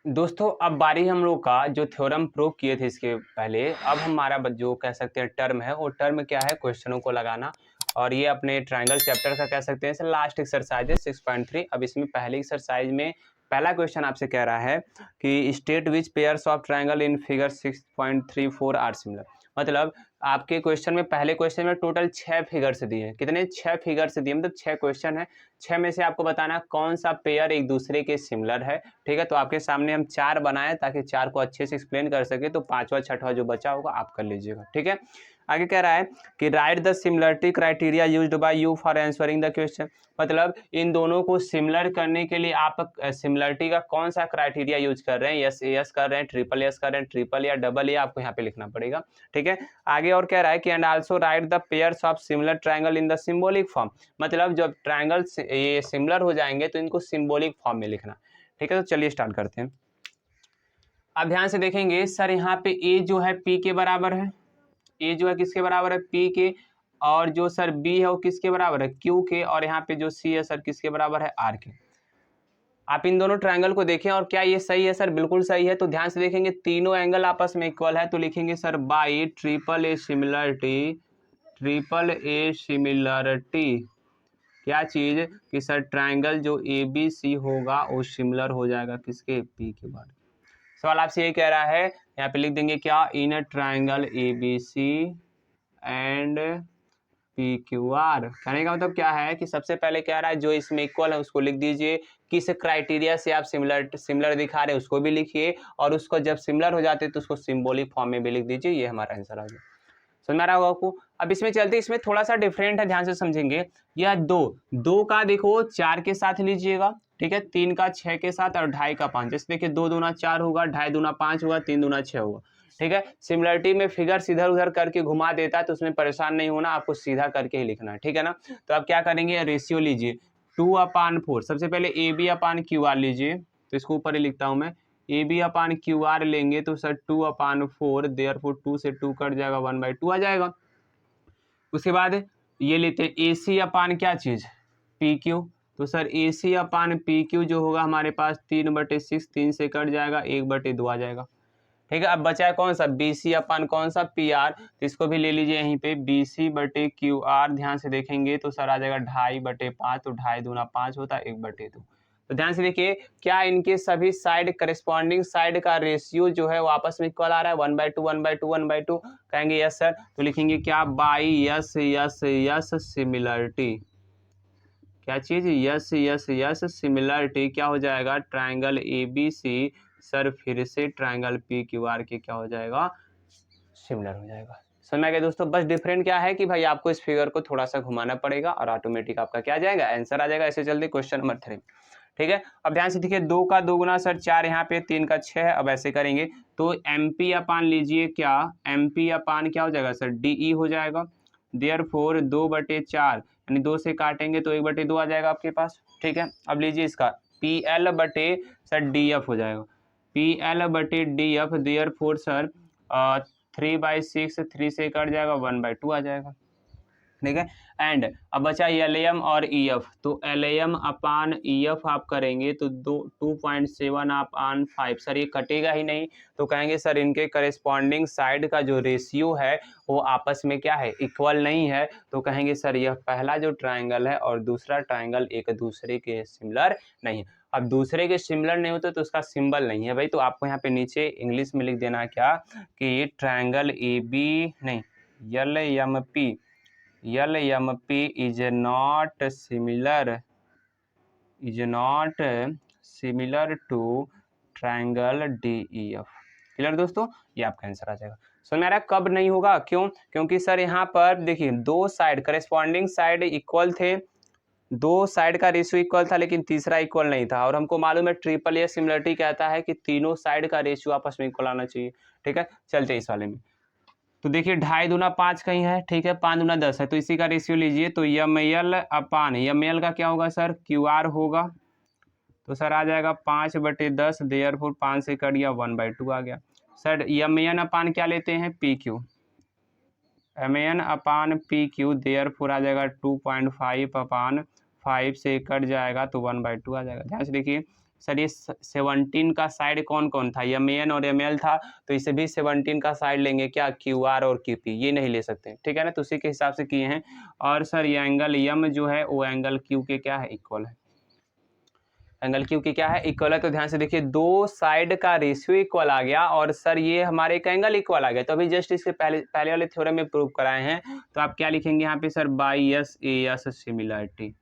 दोस्तों अब बारी हम लोग का जो थ्योरम प्रूव किए थे इसके पहले, अब हमारा जो कह सकते हैं टर्म है, वो टर्म क्या है, क्वेश्चनों को लगाना। और ये अपने ट्रायंगल चैप्टर का कह सकते हैं लास्ट एक्सरसाइज है 6.3। अब इसमें पहले एक्सरसाइज में पहला क्वेश्चन आपसे कह रहा है कि state which pairs of triangle in figure 6.34 are similar. मतलब आपके क्वेश्चन में पहले क्वेश्चन में टोटल 6 फिगर्स दिए हैं। कितने? 6 फिगर्स दिए, मतलब 6 क्वेश्चन है। 6 में से आपको बताना कौन सा पेयर एक दूसरे के सिमिलर है। ठीक है, तो आपके सामने हम 4 बनाए ताकि 4 को अच्छे से एक्सप्लेन कर सके, तो 5वां 6वां जो बचा होगा आप कर लीजिएगा। ठीक है, आगे कह रहा है कि right the similarity criteria used by you for answering the question. मतलब इन दोनों को सिमिलर करने के लिए आप सिमिलरिटी का कौन सा क्राइटेरिया यूज कर रहे हैं, यस यस कर रहे हैं, ट्रिपल यस कर रहे हैं, ट्रिपल या डबल, ये आपको यहाँ पे लिखना पड़ेगा। ठीक है, आगे और कह रहा है कि and also right the pairs of similar triangle in the symbolic form. मतलब जब ट्रायंगल ये सिमिलर हो जाएंगे तो इनको सिंबॉलिक फॉर्म में लिखना। ठीक है, तो चलिए स्टार्ट करते हैं। अब ध्यान से देखेंगे सर, यहाँ पे ए जो है पी के बराबर है, ए जो है किसके बराबर है, पी के। और जो सर बी है वो किसके बराबर है, क्यू के। और यहाँ पे जो सी है सर किसके बराबर है, आर के। आप इन दोनों ट्रायंगल को देखें और क्या ये सही है सर, बिल्कुल सही है। तो ध्यान से देखेंगे तीनों एंगल आपस में इक्वल है, तो लिखेंगे sir by triple A similarity, triple A similarity क्या चीज कि सर ट्रायंगल जो ए बी सी होगा वो सिमिलर हो जाएगा किसके, पी के बाद। सवाल आपसे ये कह रहा है, यहाँ पे लिख देंगे क्या, in a triangle A B C and P Q R. कहने का मतलब क्या है कि सबसे पहले कह रहा है जो इसमें इक्वल है उसको लिख दीजिए, किस क्राइटेरिया से आप सिमिलर दिखा रहे हैं उसको भी लिखिए, और उसको जब सिमिलर हो जाते हैं तो उसको सिंबॉलिक फॉर्म में भी लिख दीजिए। ये हमारा आंसर आ गया। समझ में आ रहा होगा आपको। अब इसमें चलते, इसमें थोड़ा सा डिफरेंट है, ध्यान से समझेंगे। यह दो का देखो 4 के साथ लीजिएगा, ठीक है, 3 का 6 के साथ, और 2.5 का 5। जैसे देखिए 2 दूना 4 होगा, 2.5 दूना 5 होगा, 3 दूना 6 होगा। ठीक है, सिमिलरिटी में फिगर इधर उधर करके घुमा देता है तो उसमें परेशान नहीं होना, आपको सीधा करके ही लिखना है। ठीक है ना, तो आप क्या करेंगे, रेशियो लीजिए 2/4। सबसे पहले A B upon Q R लीजिए, तो इसको ऊपर ही लिखता हूं मैं, A B upon Q R लेंगे तो सर 2/4, देयरफॉर 2 से 2 कट जाएगा, 1/2 आ जाएगा। उसके बाद ये लेते हैं ए सी अपान क्या चीज, पी क्यू। तो सर ए सी अपान पी क्यू जो होगा हमारे पास 3/6, 3 से कट जाएगा, 1/2 आ जाएगा। ठीक है, अब बचा है कौन सा, बी सी अपान कौन सा, पी आर। तो इसको भी ले लीजिए यहीं पे, बी सी बटे क्यू आर। ध्यान से देखेंगे तो सर आ जाएगा 2.5/5, तो 2.5 दूना 5 होता है, 1/2। तो ध्यान से देखिए क्या इनके सभी साइड करेस्पॉन्डिंग साइड का रेशियो जो है वो आपस में इक्वल आ रहा है, 1/2 1/2 1/2। कहेंगे यस सर, तो लिखेंगे क्या, by S S S similarity. क्या चीज, यस यस यस सिमिलरिटी क्या हो जाएगा, triangle A B C sir फिर से ट्रायंगल पी क्यू आर के क्या हो जाएगा, सिमिलर हो जाएगा। समझ में आ गया दोस्तों। बस डिफरेंट क्या है कि भाई आपको इस फिगर को थोड़ा सा घुमाना पड़ेगा और ऑटोमेटिक आपका क्या आ जाएगा, आंसर आ जाएगा। ऐसे चलते क्वेश्चन नंबर 3। ठीक है, अब ध्यान से देखिए 2 का 2 गुना सर 4, यहाँ पे 3 का 6 है। अब ऐसे करेंगे तो एम पी अपान लीजिए क्या, एम पी अपान क्या हो जाएगा सर, डी ई हो जाएगा। देयरफॉर 2/4, यानी 2 से काटेंगे तो 1/2 आ जाएगा आपके पास। ठीक है, अब लीजिए इसका पी एल बटे सर डी एफ हो जाएगा, पी एल बटे डी एफ। देयरफॉर सर 3/6, 3 से कट जाएगा, 1/2 आ जाएगा। ठीक है, एंड अब बचा एल एम और ई एफ। तो एल एम अपान ई एफ आप करेंगे तो 2.7 अपान 5। सर ये कटेगा ही नहीं, तो कहेंगे सर इनके करेस्पॉन्डिंग साइड का जो रेशियो है वो आपस में क्या है, इक्वल नहीं है। तो कहेंगे सर यह पहला जो ट्रायंगल है और दूसरा ट्रायंगल एक दूसरे के सिमिलर नहीं है। अब दूसरे के सिमिलर नहीं होते तो उसका सिंबल नहीं है भाई, तो आपको यहाँ पे नीचे इंग्लिश में लिख देना क्या, कि ये ट्रायंगल ए बी नहीं, L M P, L M P is not similar to triangle D E F. Clear दोस्तों, ये आपका आंसर आ जाएगा। समझ में आ रहा है कब नहीं होगा, क्यों, क्योंकि सर यहाँ पर देखिए दो साइड करेस्पॉन्डिंग साइड इक्वल थे, दो साइड का रेशियो इक्वल था, लेकिन तीसरा इक्वल नहीं था। और हमको मालूम है ट्रिपल ए सिमिलरिटी कहता है कि तीनों साइड का रेशियो आपस में इक्वल आना चाहिए। ठीक है, चलते इस वाले में। तो देखिए 2.5 दूना 5 कहीं है, ठीक है, 5 दूना 10 है, तो इसी का रेशियो लीजिए। तो यम एल अपान यम एल का क्या होगा सर, क्यू आर होगा। तो सर आ जाएगा 5/10, देयरफॉर 5 से कट गया, 1/2 आ गया। सर यम एन अपान क्या लेते हैं, पी क्यू, एम एन अपान पी क्यू, देयरफॉर आ जाएगा 2.5 अपान 5 से कट जाएगा तो 1/2 आ जाएगा। ध्यान से देखिए सर ये 17 का साइड कौन कौन था, MN और ML था, तो इसे भी 17 का साइड लेंगे क्या, QR और QP, ये नहीं ले सकते, ठीक है ना, तो उसी के हिसाब से किए हैं। और सर ये एंगल M जो है वो एंगल Q के क्या है, इक्वल है, एंगल Q की क्या है, इक्वल है। तो ध्यान से देखिए, दो साइड का रेशियो इक्वल आ गया और सर ये हमारे एक एंगल इक्वल आ गया। तो अभी जस्ट इसके पहले वाले थ्योरम में प्रूव कराए हैं, तो आप क्या लिखेंगे यहाँ पे sir, by S A S similarity,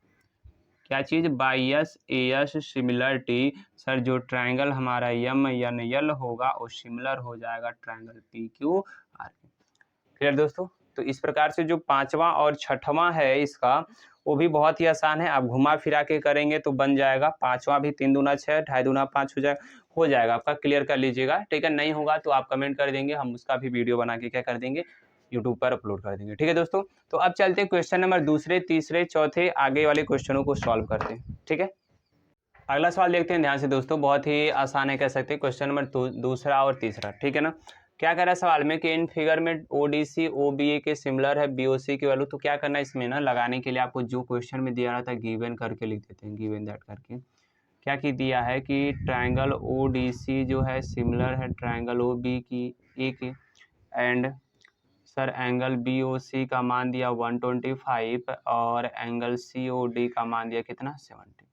क्या चीज़, by S A S similarity, sir जो ट्राइंगल हमारा MNL होगा वो सिमिलर हो जाएगा ट्राइंगल PQR। क्लियर दोस्तों। तो इस प्रकार से जो पांचवा और छठवां है इसका, वो भी बहुत ही आसान है, आप घुमा फिरा के करेंगे तो बन जाएगा। पांचवा भी 3 दूना 6, 2.5 दूना 5 हो जाएगा आपका, क्लियर कर लीजिएगा, ठीक है। नहीं होगा तो आप कमेंट कर देंगे, हम उसका भी वीडियो बना के क्या कर देंगे, यूट्यूब पर अपलोड कर देंगे, ठीक है दोस्तों। तो अब चलते हैं क्वेश्चन नंबर दूसरे, तीसरे, चौथे, आगे वाले क्वेश्चनों को सॉल्व करते हैं, ठीक है। अगला सवाल देखते हैं ध्यान से दोस्तों, बहुत ही आसान है कह सकते हैं, क्वेश्चन नंबर दूसरा और तीसरा, ठीक है ना। क्या कह रहा है सवाल में कि इन फिगर में ODC OBA के सिमिलर है BOC की वैल्यू। तो क्या करना है इसमें ना, लगाने के लिए आपको जो क्वेश्चन में दिया रहा था गिवन करके लिख देते हैं, गिवन दैट करके। क्या की दिया है कि ट्राइंगल ODC जो है सिमिलर है ट्राइंगल OBA के, एंड सर एंगल BOC का मान दिया 125 और एंगल COD का मान दिया कितना, 70,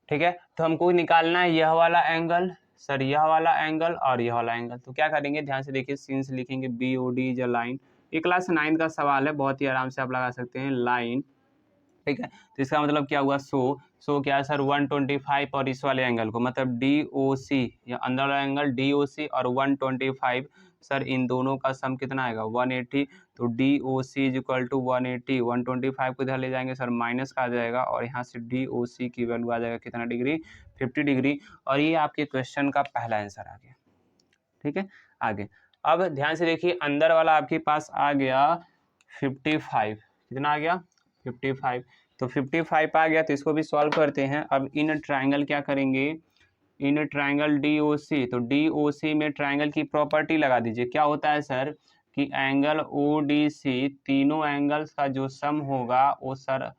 ठीक है। तो हमको निकालना है यह वाला एंगल, सर यह वाला एंगल और यह वाला एंगल। तो क्या करेंगे, ध्यान से देखिए, सीन्स लिखेंगे BOD इज अ लाइन, ये क्लास 9 का सवाल है, बहुत ही आराम से आप लगा सकते हैं, लाइन, ठीक है। तो इसका मतलब क्या हुआ, सो क्या है सर 125 और इस वाले एंगल को मतलब DOC, या अंदर वाला एंगल DOC और 125, सर इन दोनों का सम कितना आएगा, 180। तो DOC इज इक्वल टू 180, 125 को इधर ले जाएंगे सर माइनस का आ जाएगा, और यहाँ से DOC की वैल्यू आ जाएगा कितना डिग्री, 50 डिग्री। और ये आपके क्वेश्चन का पहला आंसर आ गया, ठीक है। आगे अब ध्यान से देखिए, अंदर वाला आपके पास आ गया 55, कितना आ गया, 55। तो 55 आ गया, तो इसको भी सॉल्व करते हैं। अब इन ट्राइंगल क्या करेंगे, इन ट्राइंगल DOC, तो DOC में ट्राइंगल की प्रॉपर्टी लगा दीजिए। क्या होता है सर कि एंगल ODC, तीनों एंगल्स का जो सम होगा वो सर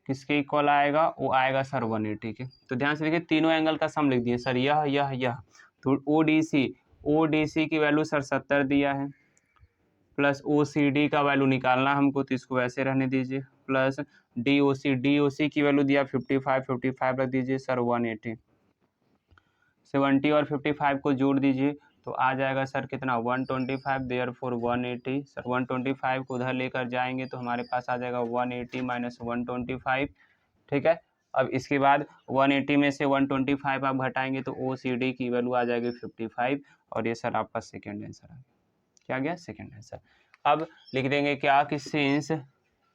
किसके इक्वल आएगा, वो आएगा सर 180 के। तो ध्यान से देखिए, तीनों एंगल का सम लिख दिए सर, यह। तो ODC की वैल्यू सर 70 दिया है, प्लस OCD का वैल्यू निकालना हमको, तो इसको वैसे रहने दीजिए, प्लस DOC की वैल्यू दिया 55 रख दीजिए सर 180, 70 और 55 को जोड़ दीजिए तो आ जाएगा सर कितना 125, देयरफॉर 180। सर 125 को उधर लेकर जाएंगे तो हमारे पास आ जाएगा 180 माइनस 125, ठीक है। अब इसके बाद 180 में से 125 आप घटाएंगे तो OCD की वैल्यू आ जाएगी 55, और ये सर आपका सेकेंड आंसर आ गया। क्या गया, सेकेंड आंसर। अब लिख देंगे क्या कि सिंस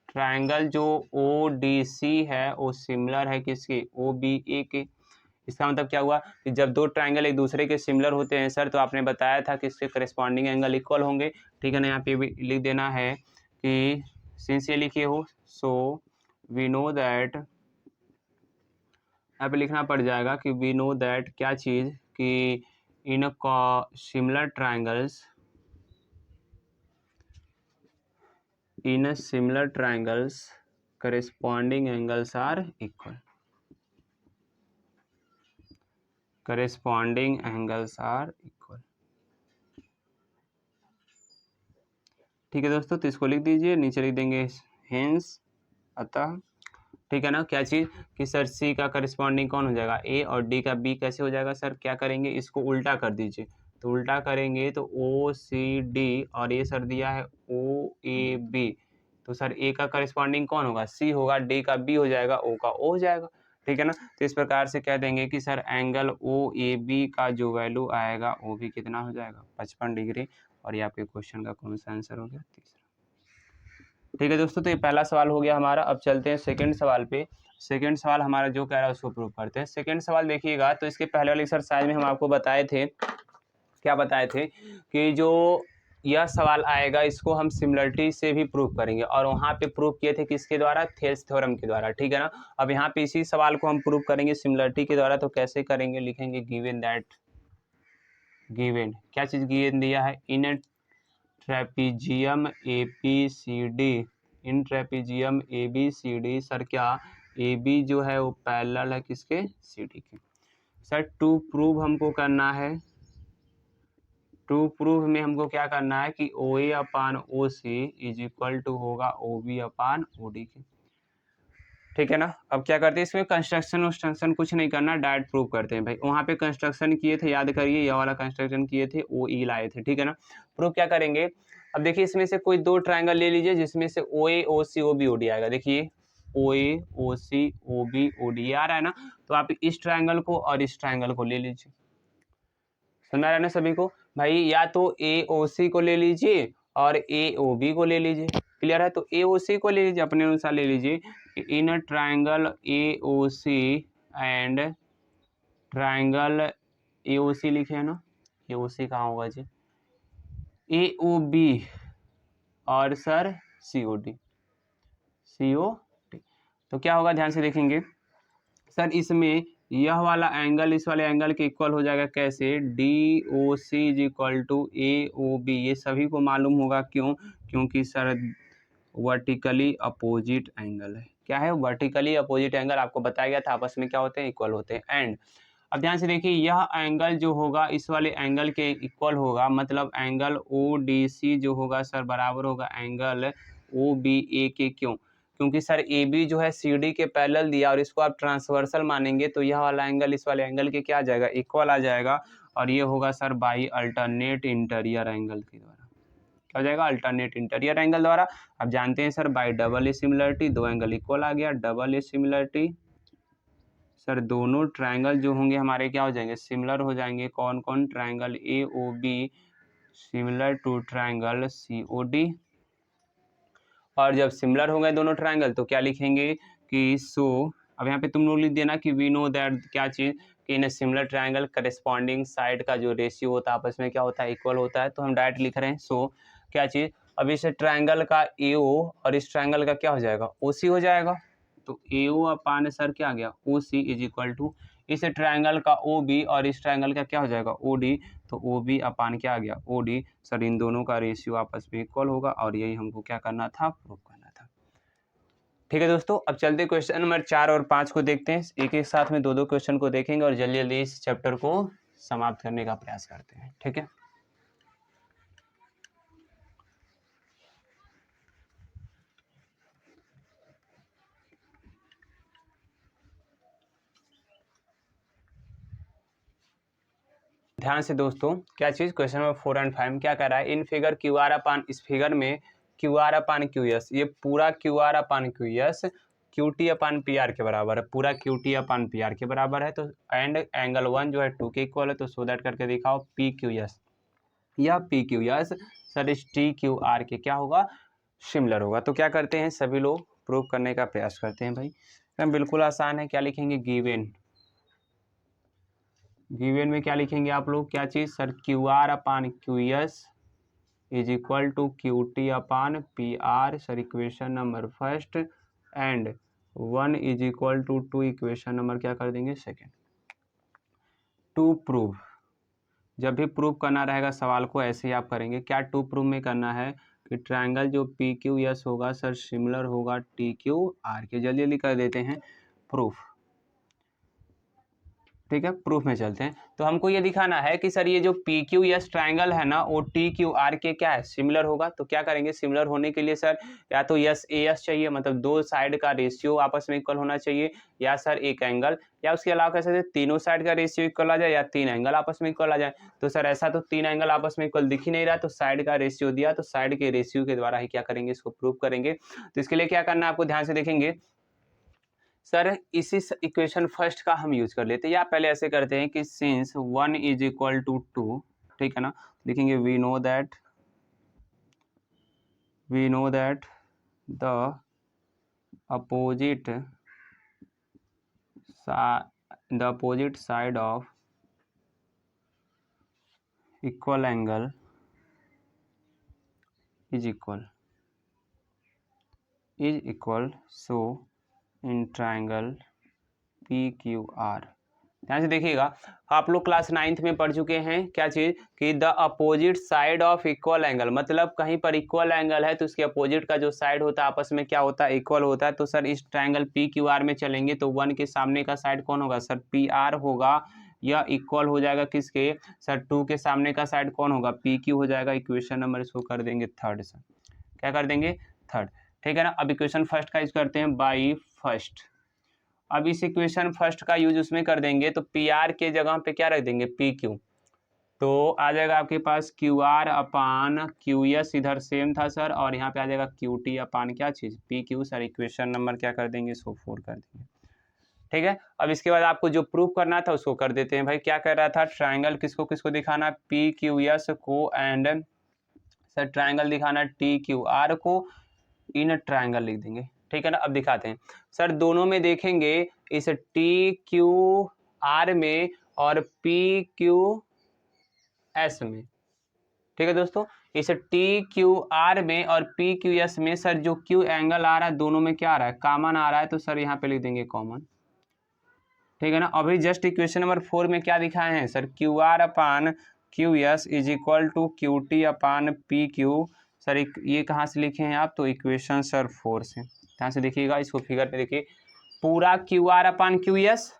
ट्राइंगल जो ODC है वो सिमिलर है किसके, OBA के। इसका मतलब क्या हुआ कि जब दो ट्राइंगल एक दूसरे के सिमिलर होते हैं सर, तो आपने बताया था कि इसके करस्पॉन्डिंग एंगल इक्वल होंगे, ठीक है ना। यहाँ पे भी लिख देना है कि सिंस ये लिखे हो, सो वी नो दैट, यहाँ पे लिखना पड़ जाएगा कि वी नो दैट क्या चीज़, कि in similar triangles, in similar triangles corresponding angles are equal, corresponding angles are equal, ठीक है दोस्तों। तो इसको लिख दीजिए, नीचे लिख देंगे हेंस, अतः, ठीक है ना। क्या चीज़ कि सर C का करस्पॉन्डिंग कौन हो जाएगा, A, और D का B कैसे हो जाएगा सर, क्या करेंगे इसको उल्टा कर दीजिए, तो उल्टा करेंगे तो OCD, और ये सर दिया है OAB, तो सर A का करस्पॉन्डिंग कौन होगा, C होगा, D का B हो जाएगा, O का O हो जाएगा, ठीक है ना। तो इस प्रकार से कह देंगे कि सर एंगल OAB का जो वैल्यू आएगा वो भी कितना हो जाएगा, 55 डिग्री। और ये आपके क्वेश्चन का कौन सा आंसर हो गया, तीसरा, ठीक है दोस्तों। तो ये पहला सवाल हो गया हमारा। अब चलते हैं सेकंड सवाल पे। सेकंड सवाल हमारा जो कह रहा है उसको प्रूव करते हैं। सेकंड सवाल देखिएगा, तो इसके पहले वाले एक्सरसाइज में हम आपको बताए थे, क्या बताए थे कि जो यह सवाल आएगा इसको हम सिमिलरिटी से भी प्रूव करेंगे, और वहाँ पे प्रूव किए थे किसके द्वारा, थेल्स थ्योरम के द्वारा, ठीक है ना। अब यहाँ पे इसी सवाल को हम प्रूव करेंगे सिमिलरिटी के द्वारा। तो कैसे करेंगे, लिखेंगे गिवन दैट, गिवन क्या चीज़ गिवन दिया है, इन ट्रेपीजियम ABCD, इन ट्रेपीजियम ABCD, सर क्या AB जो है वो पैरेलल है किसके, CD के, सर टू प्रूव हमको करना है, टू प्रूव में हमको क्या करना है कि ओ ए अपान ओ सी इज इक्वल टू होगा ओ बी अपान ओ डी के। ठीक है ना। अब क्या करते हैं, इसमें कंस्ट्रक्शन वस्ट्रक्शन कुछ नहीं करना, डायरेक्ट प्रूव करते हैं भाई। वहाँ पे कंस्ट्रक्शन किए थे, याद करिए, ये वाला कंस्ट्रक्शन किए थे, ओ ई लाए थे। ठीक है ना। प्रूव क्या करेंगे, अब देखिए इसमें से कोई दो ट्राइंगल ले लीजिए जिसमें से ओ ए ओ सी ओ बी ओ डी आएगा। देखिए ओ ए ओ सी ओ बी ओ डी आ रहा है ना, तो आप इस ट्राइंगल को और इस ट्राइंगल को ले लीजिए। समझ आ रहा है ना सभी को भाई, या तो ए ओ सी को ले लीजिए और ए ओ बी को ले लीजिए। क्लियर है। तो ए ओ सी को ले लीजिए, अपने अनुसार ले लीजिए। In triangle A O C and triangle A O C लिखे है ना, ए ओ सी कहाँ होगा जी, ए ओ बी और sir C O D, C O D. तो क्या होगा, ध्यान से देखेंगे सर, इसमें यह वाला एंगल इस वाले एंगल के इक्वल हो जाएगा। कैसे, D O C is equal to A O B. ये सभी को मालूम होगा, क्यों, क्योंकि सर वर्टिकली अपोजिट एंगल है। क्या है, वर्टिकली अपोजिट एंगल, आपको बताया गया था आपस में क्या होते हैं, इक्वल होते हैं। एंड अब ध्यान से देखिए, यह एंगल जो होगा इस वाले एंगल के इक्वल होगा, मतलब एंगल ओ डी सी जो होगा सर बराबर होगा एंगल ओ बी ए के। क्यों, क्योंकि सर ए बी जो है सी डी के पैरेलल दिया और इसको आप ट्रांसवर्सल मानेंगे तो यह वाला एंगल इस वाले एंगल के क्या आ जाएगा, इक्वल आ जाएगा। और ये होगा sir by alternate interior angle के द्वारा। क्या हो जाएगा, अल्टरनेट इंटीरियर एंगल द्वारा। अब जानते हैं sir by double A similarity, दो एंगल इक्वल आ गया, डबल ए सिमिलरिटी। सर दोनों ट्रायंगल जो होंगे हमारे क्या हो जाएंगे, सिमिलर हो जाएंगे। कौन कौन, triangle A O B similar to triangle C O D. और जब सिमिलर हो गए दोनों ट्रायंगल तो क्या लिखेंगे कि सो, अब यहाँ पे तुम लोग लिख देना कि वी नो दैट, क्या चीज़, कि in similar triangle corresponding side का जो रेशियो होता है आपस में क्या होता है, इक्वल होता है। तो हम डायरेक्ट लिख रहे हैं सो क्या चीज़, अब इस ट्रायंगल का ए ओ और इस ट्रायंगल का क्या हो जाएगा, ओ सी हो जाएगा। तो ए ओ अपान सर क्या आ गया, ओ सी इज इक्वल टू इस ट्रायंगल का ओ बी और इस ट्रायंगल का क्या हो जाएगा, ओ डी। तो ओ बी अपान क्या आ गया, ओ डी। सर इन दोनों का रेशियो आपस में इक्वल होगा और यही हमको क्या करना था, प्रूव करना था। ठीक है दोस्तों, अब चलते क्वेश्चन नंबर 4 और 5 को देखते हैं। एक एक साथ में दो दो क्वेश्चन को देखेंगे और जल्दी जल्दी इस चैप्टर को समाप्त करने का प्रयास करते हैं। ठीक है। ध्यान से दोस्तों, क्या चीज़, क्वेश्चन नंबर 4 और 5 क्या कर रहा है, in figure Q R upon, इस फिगर में Q R upon Q S, ये पूरा Q R upon Q S Q T upon P R के बराबर है, पूरा Q T upon P R के बराबर है। तो एंड एंगल 1 जो है 2 के इक्वल है, तो सो दैट करके दिखाओ पी क्यू एस या पी क्यू एस सर इस टी क्यू आर के क्या होगा, सिमिलर होगा। तो क्या करते हैं, सभी लोग प्रूव करने का प्रयास करते हैं भाई। बिल्कुल आसान है, क्या लिखेंगे, गिवन, गिवन में क्या लिखेंगे आप लोग, क्या चीज़ sir, Q R upon Q S is equal to Q T upon P R, sir equation number first, and 1 is equal to 2, equation number क्या कर देंगे, सेकेंड। टू प्रूव, जब भी प्रूव करना रहेगा सवाल को ऐसे ही आप करेंगे। क्या टू प्रूव में करना है कि ट्रायंगल जो पी क्यू एस होगा सर सिमिलर होगा टी क्यू आर के। जल्दी जल्दी कर देते हैं प्रूफ। ठीक है, प्रूफ में चलते हैं। तो हमको ये दिखाना है कि सर ये जो पी क्यू एस ट्राइंगल है ना वो टी क्यू आर के क्या है, सिमिलर होगा। तो क्या करेंगे, सिमिलर होने के लिए सर या तो एस ए एस चाहिए, मतलब दो साइड का रेशियो आपस में इक्वल होना चाहिए, या सर एक एंगल, या उसके अलावा कह सकते तीनों साइड का रेशियो इक्वल आ जाए, या तीन एंगल आपस में इक्वल आ जाए। तो सर ऐसा तो तीन एंगल आपस में इक्वल दिख ही नहीं रहा, तो साइड का रेशियो दिया, तो साइड के रेशियो के द्वारा ही क्या करेंगे, इसको प्रूव करेंगे। तो इसके लिए क्या करना है आपको, ध्यान से देखेंगे सर, इसी इक्वेशन फर्स्ट का हम यूज कर लेते हैं, या पहले ऐसे करते हैं कि सिंस 1 इज इक्वल टू 2, ठीक है ना, लिखेंगे we know that the opposite side of equal angle is equal so in triangle P Q R. ध्यान से देखिएगा, आप लोग क्लास 9th में पढ़ चुके हैं क्या चीज़, कि the opposite side of equal angle, मतलब कहीं पर इक्वल एंगल है तो उसके अपोजिट का जो साइड होता है आपस में क्या होता है, इक्वल होता है। तो सर इस ट्राइंगल पी क्यू आर में चलेंगे तो 1 के सामने का साइड कौन होगा, सर पी आर होगा, यह इक्वल हो जाएगा किसके सर, 2 के सामने का साइड कौन होगा, पी क्यू हो जाएगा। इक्वेशन नंबर इसको कर देंगे थर्ड सर, क्या कर देंगे थर्ड, ठीक है ना। अब इक्वेशन फर्स्ट का यूज करते हैं बाई फर्स्ट। अब इस इक्वेशन फर्स्ट का यूज उसमें कर देंगे तो पी आर के जगह पे क्या रख देंगे, पी क्यू, तो आ जाएगा आपके पास Q R upon Q S, इधर सेम था सर, और यहाँ पे आ जाएगा क्यू टी अपान क्या चीज़, P Q sir. Equation number क्या कर देंगे, इसको 4 कर देंगे, ठीक है। अब इसके बाद आपको जो प्रूव करना था उसको कर देते हैं भाई। क्या कर रहा था, ट्राइंगल किसको किसको दिखाना, पी क्यू एस को, एंड सर ट्राइंगल दिखाना टी क्यू आर को, इन ट्राइंगल लिख देंगे, ठीक है ना। अब दिखाते हैं सर, दोनों में देखेंगे इस टी क्यू आर में और पी क्यू एस में, ठीक है दोस्तों। इस टी क्यू आर में और पी क्यू एस में सर जो क्यू एंगल आ रहा है दोनों में क्या आ रहा है, कॉमन आ रहा है, तो सर यहाँ पे लिख देंगे कॉमन, ठीक है ना। अभी जस्ट इक्वेशन नंबर 4 में क्या दिखाए हैं sir, Q R upon Q S is equal to Q T upon P Q. Sir ये कहाँ से लिखे हैं आप, तो इक्वेशन सर 4 से, ध्यान से देखिएगा इसको, फिगर पे देखिए, पूरा Q R upon Q S,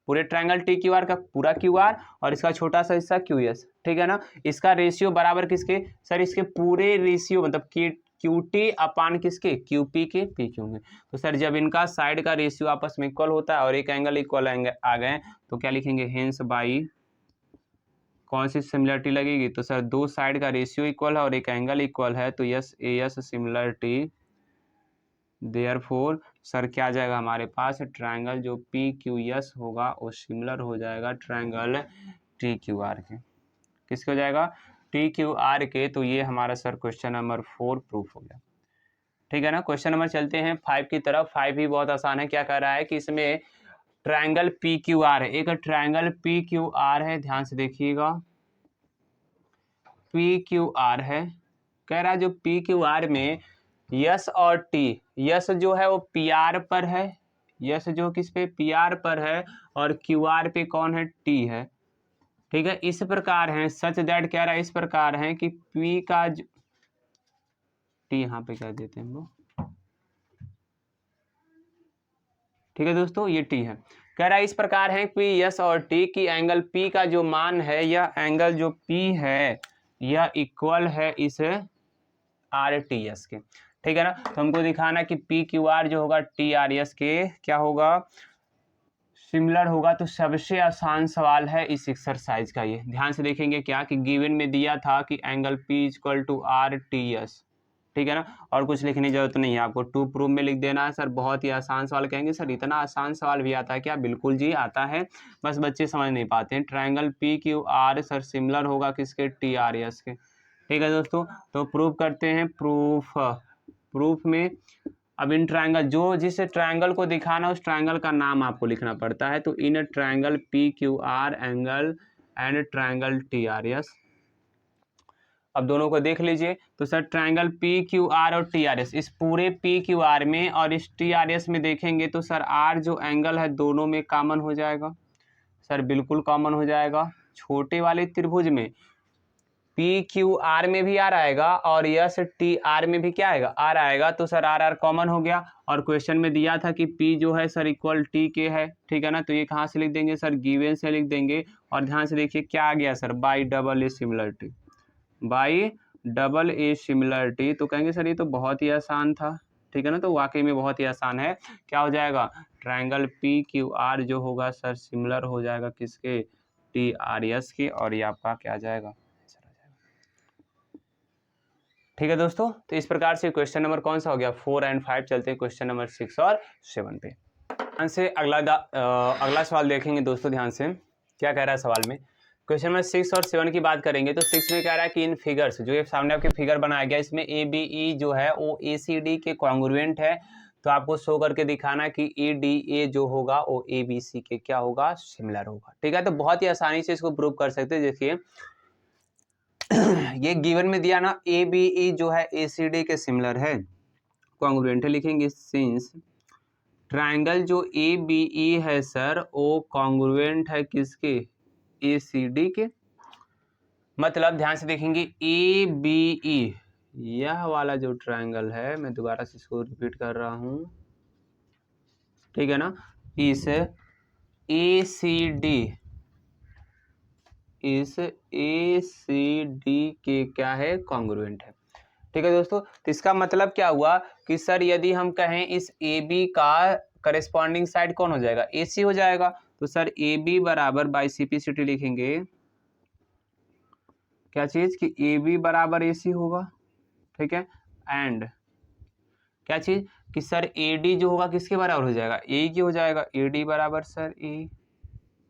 पूरे ट्रायंगल टी क्यू आर का पूरा क्यू आर और इसका छोटा सा हिस्सा क्यू एस, ठीक है ना। इसका रेशियो बराबर किसके सर, इसके पूरे रेशियो मतलब क्यू टी अपान किसके, क्यू पी के पी क्यू में। तो सर जब इनका साइड का रेशियो आपस में इक्वल होता है और एक एंगल इक्वल आ गए तो क्या लिखेंगे, हेंस बाई कौन सी सिमिलरिटी लगेगी, तो सर दो साइड का रेशियो इक्वल है और एक एंगल इक्वल है, तो yes A S similarity, therefore sir क्या आ जाएगा हमारे पास, ट्रायंगल जो पी क्यू एस होगा वो सिमिलर हो जाएगा ट्रायंगल टी क्यू आर के, किसके हो जाएगा, टी क्यू आर के। तो ये हमारा सर क्वेश्चन नंबर 4 प्रूफ हो गया, ठीक है ना। क्वेश्चन नंबर चलते हैं 5 की तरफ। 5 भी बहुत आसान है, क्या कह रहा है कि इसमें ट्रायंगल पी क्यू आर है, एक ट्रायंगल पी क्यू आर है, ध्यान से देखिएगा, पी क्यू आर है, कह रहा है जो पी क्यू आर में यस और टी, यस जो है वो पी आर पर है, यस जो किस पे पी आर पर है, और क्यू आर पे कौन है, टी है, ठीक है। इस प्रकार है सच दैट, कह रहा है इस प्रकार है कि पी का टी यहाँ पे कह देते हैं हम लोग, ठीक है दोस्तों, ये टी है। कह रहा है इस प्रकार है कि यस और टी की एंगल पी का जो मान है, यह एंगल जो पी है यह इक्वल है इस आर टी एस के, ठीक है ना। तो हमको दिखाना कि पी क्यू आर जो होगा टी आर एस के क्या होगा, सिमिलर होगा। तो सबसे आसान सवाल है इस एक्सरसाइज का ये, ध्यान से देखेंगे क्या कि गिवन में दिया था कि angle P equal to R T S, ठीक है ना, और कुछ लिखने की जरूरत नहीं है, आपको टू प्रूफ में लिख देना है। सर बहुत ही आसान सवाल, कहेंगे सर इतना आसान सवाल भी आता है क्या, बिल्कुल जी आता है, बस बच्चे समझ नहीं पाते हैं। Triangle P Q are sir similar होगा किसके, टी आर एस के, ठीक है दोस्तों। तो प्रूफ करते हैं, प्रूफ में अब इन ट्रायंगल जो जिस ट्रायंगल को दिखाना उस ट्रायंगल का नाम आपको लिखना पड़ता है। तो in triangle P Q R angle and triangle T R S, अब दोनों को देख लीजिए। तो sir triangle P Q R और टी आर एस, इस पूरे पी क्यू आर में और इस टी आर एस में देखेंगे तो सर आर जो एंगल है दोनों में कॉमन हो जाएगा, सर बिल्कुल कॉमन हो जाएगा। छोटे वाले त्रिभुज में पी क्यू आर में भी आर आएगा और यस टी आर में भी क्या आएगा, आर आएगा, तो सर आर आर कॉमन हो गया। और क्वेश्चन में दिया था कि पी जो है सर इक्वल टी के है, ठीक है ना, तो ये कहाँ से लिख देंगे सर, गिवन से लिख देंगे। और ध्यान से देखिए क्या आ गया sir, by double A similarity, by double A similarity. तो कहेंगे सर ये तो बहुत ही आसान था, ठीक है ना, तो वाकई में बहुत ही आसान है। क्या हो जाएगा, ट्रायंगल पी क्यू आर जो होगा सर सिमिलर हो जाएगा किसके, टी आर एस के, और ये आपका क्या आ जाएगा, ठीक है दोस्तों। तो इस प्रकार से क्वेश्चन नंबर कौन सा हो गया, 4 और 5। चलते हैं क्वेश्चन नंबर 6 और 7 पे। ध्यान से अगला सवाल देखेंगे दोस्तों, ध्यान से क्या कह रहा है सवाल में। क्वेश्चन नंबर 6 और 7 की बात करेंगे तो 6 में कह रहा है कि इन फिगर्स, जो ये सामने आपके फिगर बनाया गया इसमें ए बी ई जो है वो ए सी डी के कॉन्ग्रुएंट है। तो आपको शो करके दिखाना कि ए डी ए जो होगा वो ए बी सी के क्या होगा, सिमिलर होगा, ठीक है। तो बहुत ही आसानी से इसको प्रूव कर सकते हैं। देखिए ये गिवन में दिया ना, ए बी ई जो है ए सी डी के सिमिलर है, कॉन्ग्रुएंट है, लिखेंगे सिंस ट्रायंगल जो ए बी ई है सर वो कॉन्ग्रुएंट है किसके, ए सी डी के। मतलब ध्यान से देखेंगे ए बी ई, यह वाला जो ट्रायंगल है, मैं दोबारा से इसको रिपीट कर रहा हूं, ठीक है ना, इस ए सी डी इस ए सी डी के क्या है, कॉन्ग्रुएंट है। ठीक है दोस्तों, तो इसका मतलब क्या हुआ कि सर यदि हम कहें इस ए बी का करेस्पॉन्डिंग साइड कौन हो जाएगा, ए सी हो जाएगा। तो सर ए बी बराबर बाई सिंपलिसिटी लिखेंगे क्या चीज कि ए बी बराबर ए सी होगा। ठीक है, एंड क्या चीज कि सर ए डी जो होगा किसके बराबर हो जाएगा, ए की हो जाएगा। ए डी बराबर सर ए,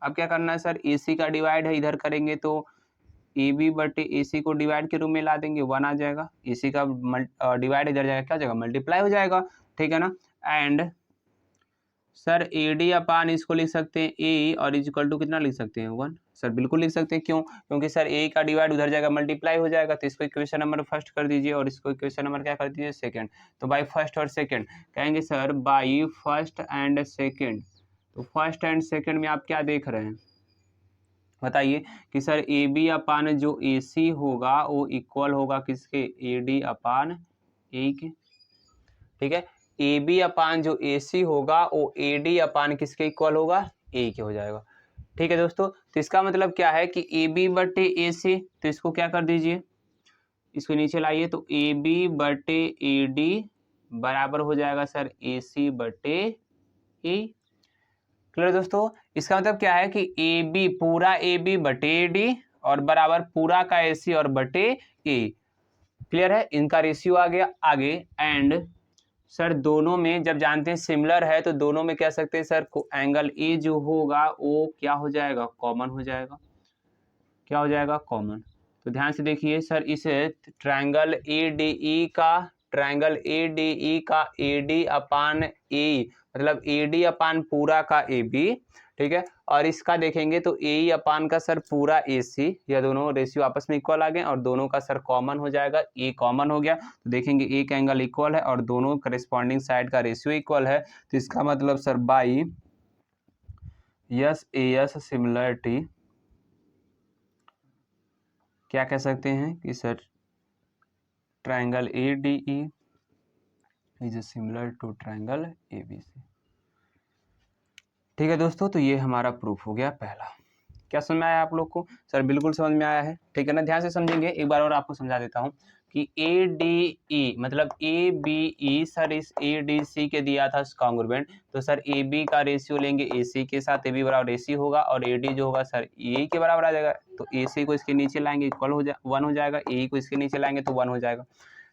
अब क्या करना है सर, ए सी का डिवाइड है इधर करेंगे तो ए बी बटे ए सी को डिवाइड के रूप में ला देंगे, 1 आ जाएगा। ए सी का डिवाइड इधर जाएगा, क्या हो जाएगा, मल्टीप्लाई हो जाएगा। ठीक है ना, एंड सर ए डी अपान इसको लिख सकते हैं ए और इक्वल टू कितना लिख सकते हैं, 1। सर बिल्कुल लिख सकते हैं, क्यों, क्योंकि सर ए का डिवाइड उधर जाएगा, मल्टीप्लाई हो जाएगा। तो इसको इक्वेशन नंबर फर्स्ट कर दीजिए और इसको इक्वेशन नंबर क्या कर दीजिए, सेकंड। तो बाई फर्स्ट और सेकंड कहेंगे sir, by first and second. तो फर्स्ट एंड सेकंड में आप क्या देख रहे हैं बताइए कि सर ए बी अपान जो ए सी होगा वो इक्वल होगा किसके, ए डी अपान ए के। ठीक है, ए बी अपान जो ए सी होगा वो ए डी अपान किसके इक्वल होगा, ए के हो जाएगा। ठीक है दोस्तों, तो इसका मतलब क्या है कि ए बी बटे ए सी, तो इसको क्या कर दीजिए, इसको नीचे लाइए। तो ए बी बटे ए डी बराबर हो जाएगा सर ए सी बटे ए। क्लियर दोस्तों, इसका मतलब क्या है कि ए बी पूरा ए बी बटे ए डी और बराबर पूरा का ए सी और बटे ए। क्लियर है, इनका रेशियो आ गया आगे। एंड सर दोनों में जब जानते हैं सिमिलर है तो दोनों में कह सकते हैं सर एंगल ए जो होगा वो क्या हो जाएगा, कॉमन हो जाएगा। क्या हो जाएगा, कॉमन। तो ध्यान से देखिए सर, इस ट्रायंगल ए डी ई का, ट्रायंगल ए डी ई का ए डी अपान ए मतलब ए डी अपान पूरा का ए बी। ठीक है, और इसका देखेंगे तो ए ई अपान का सर पूरा ए सी, यह दोनों रेशियो आपस में इक्वल आ गए और दोनों का सर कॉमन हो जाएगा, ए कॉमन हो गया। तो देखेंगे एक एंगल इक्वल है और दोनों करेस्पॉन्डिंग साइड का रेशियो इक्वल है। तो इसका मतलब sir by S A S similarity क्या कह सकते हैं कि sir triangle A D E is similar to triangle A B C. ठीक है दोस्तों, तो ये हमारा प्रूफ हो गया पहला। क्या समझ में आया आप लोग को, सर बिल्कुल समझ में आया है। ठीक है ना, ध्यान से समझेंगे, एक बार और आपको समझा देता हूँ कि ए डी ई मतलब ए बी ई सर इस ए डी सी के दिया था कॉन्ग्रुएंट। तो सर ए बी का रेशियो लेंगे ए सी के साथ, ए बी बराबर ए सी होगा और ए डी जो होगा सर ए के बराबर आ जाएगा। तो ए सी को इसके नीचे लाएंगे इक्वल हो 1 हो जाएगा, ए को इसके नीचे लाएंगे तो 1 हो जाएगा।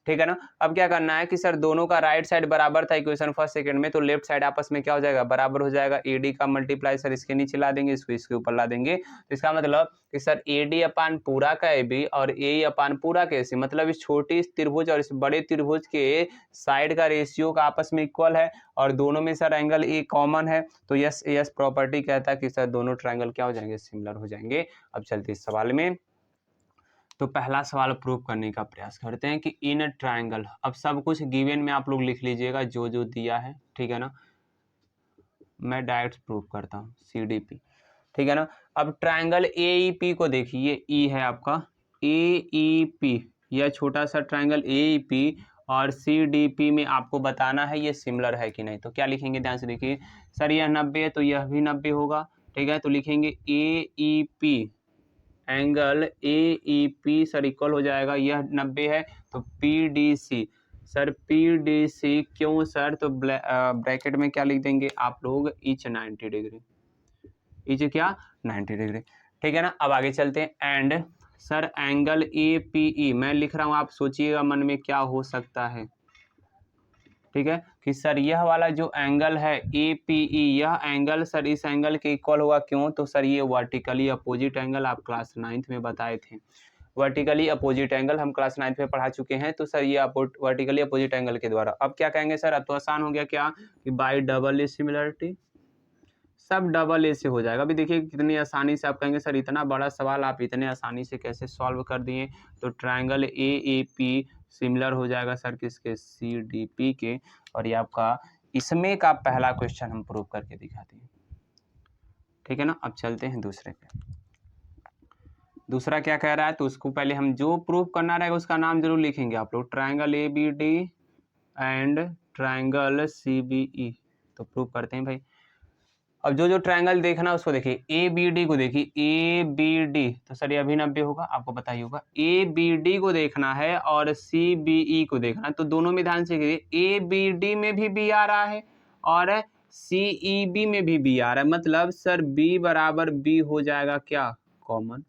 ठीक है ना, अब क्या करना है कि सर दोनों का राइट साइड बराबर था इक्वेशन फर्स्ट सेकंड में, तो लेफ्ट साइड आपस में क्या हो जाएगा, बराबर हो जाएगा। एडी का मल्टीप्लाई सर इसके नीचे ला देंगे, इसको इसके ऊपर ला देंगे। तो इसका मतलब कि सर एडी अपान पूरा का ए बी और ए अपान पूरा का ए सी, मतलब इस छोटी त्रिभुज और इस बड़े त्रिभुज के साइड का रेशियो का आपस में इक्वल है और दोनों में सर एंगल ए कॉमन है। तो यस यस प्रॉपर्टी कहता है कि सर दोनों ट्रायंगल क्या हो जाएंगे, सिमिलर हो जाएंगे। अब चलते इस सवाल में, तो पहला सवाल प्रूव करने का प्रयास करते हैं कि इन ट्रायंगल, अब सब कुछ गिवन में आप लोग लिख लीजिएगा जो जो दिया है। ठीक है ना, मैं डायरेक्ट प्रूव करता हूँ CDP। ठीक है ना, अब ट्रायंगल AEP को देखिए, E है आपका AEP, यह छोटा सा ट्रायंगल AEP और CDP में आपको बताना है ये सिमिलर है कि नहीं। तो क्या लिखेंगे, ध्यान से देखिए सर, यह 90 है तो यह भी 90 होगा। ठीक है, तो लिखेंगे AEP angle AEP sir equal हो जाएगा, यह 90 है तो PDC सर PDC क्यों सर, तो ब्रैकेट में क्या लिख देंगे आप लोग, ईच 90 डिग्री, ईच क्या 90 डिग्री। ठीक है ना, अब आगे चलते हैं। एंड सर एंगल APE मैं लिख रहा हूँ, आप सोचिएगा मन में क्या हो सकता है। ठीक है कि सर यह वाला जो एंगल है APE, यह एंगल सर इस एंगल के इक्वल होगा, क्यों, तो सर ये वर्टिकली अपोजिट एंगल आप क्लास 9th में बताए थे। वर्टिकली अपोजिट एंगल हम क्लास 9th में पढ़ा चुके हैं, तो सर ये वर्टिकली अपोजिट एंगल के द्वारा। अब क्या कहेंगे सर, अब तो आसान हो गया, क्या कि बाय डबल ए सिमिलरिटी, सब डबल ए से हो जाएगा। अभी देखिए कितनी आसानी से आप कहेंगे सर इतना बड़ा सवाल आप इतने आसानी से कैसे सॉल्व कर दिए। तो ट्रायंगल AAP सिमिलर हो जाएगा सर किसके, CDP के, और ये आपका इसमें का पहला क्वेश्चन हम प्रूव करके दिखाते हैं। ठीक है ना, अब चलते हैं दूसरे पे। दूसरा क्या कह रहा है, तो उसको पहले हम जो प्रूव करना रहेगा उसका नाम जरूर लिखेंगे आप लोग, triangle ABD and triangle CBE। तो प्रूव करते हैं भाई। अब जो जो ट्रायंगल देखना उसको देखिए, ए बी डी को देखिए, ए बी डी, तो सर ये अभिनव्य होगा, आपको पता ही होगा। ए बी डी को देखना है और सी बी ई को देखना है, तो दोनों में ध्यान से देखिए, ए बी डी में भी बी आ रहा है और सी ई बी में भी बी आ रहा है, मतलब सर बी बराबर बी हो जाएगा क्या, कॉमन।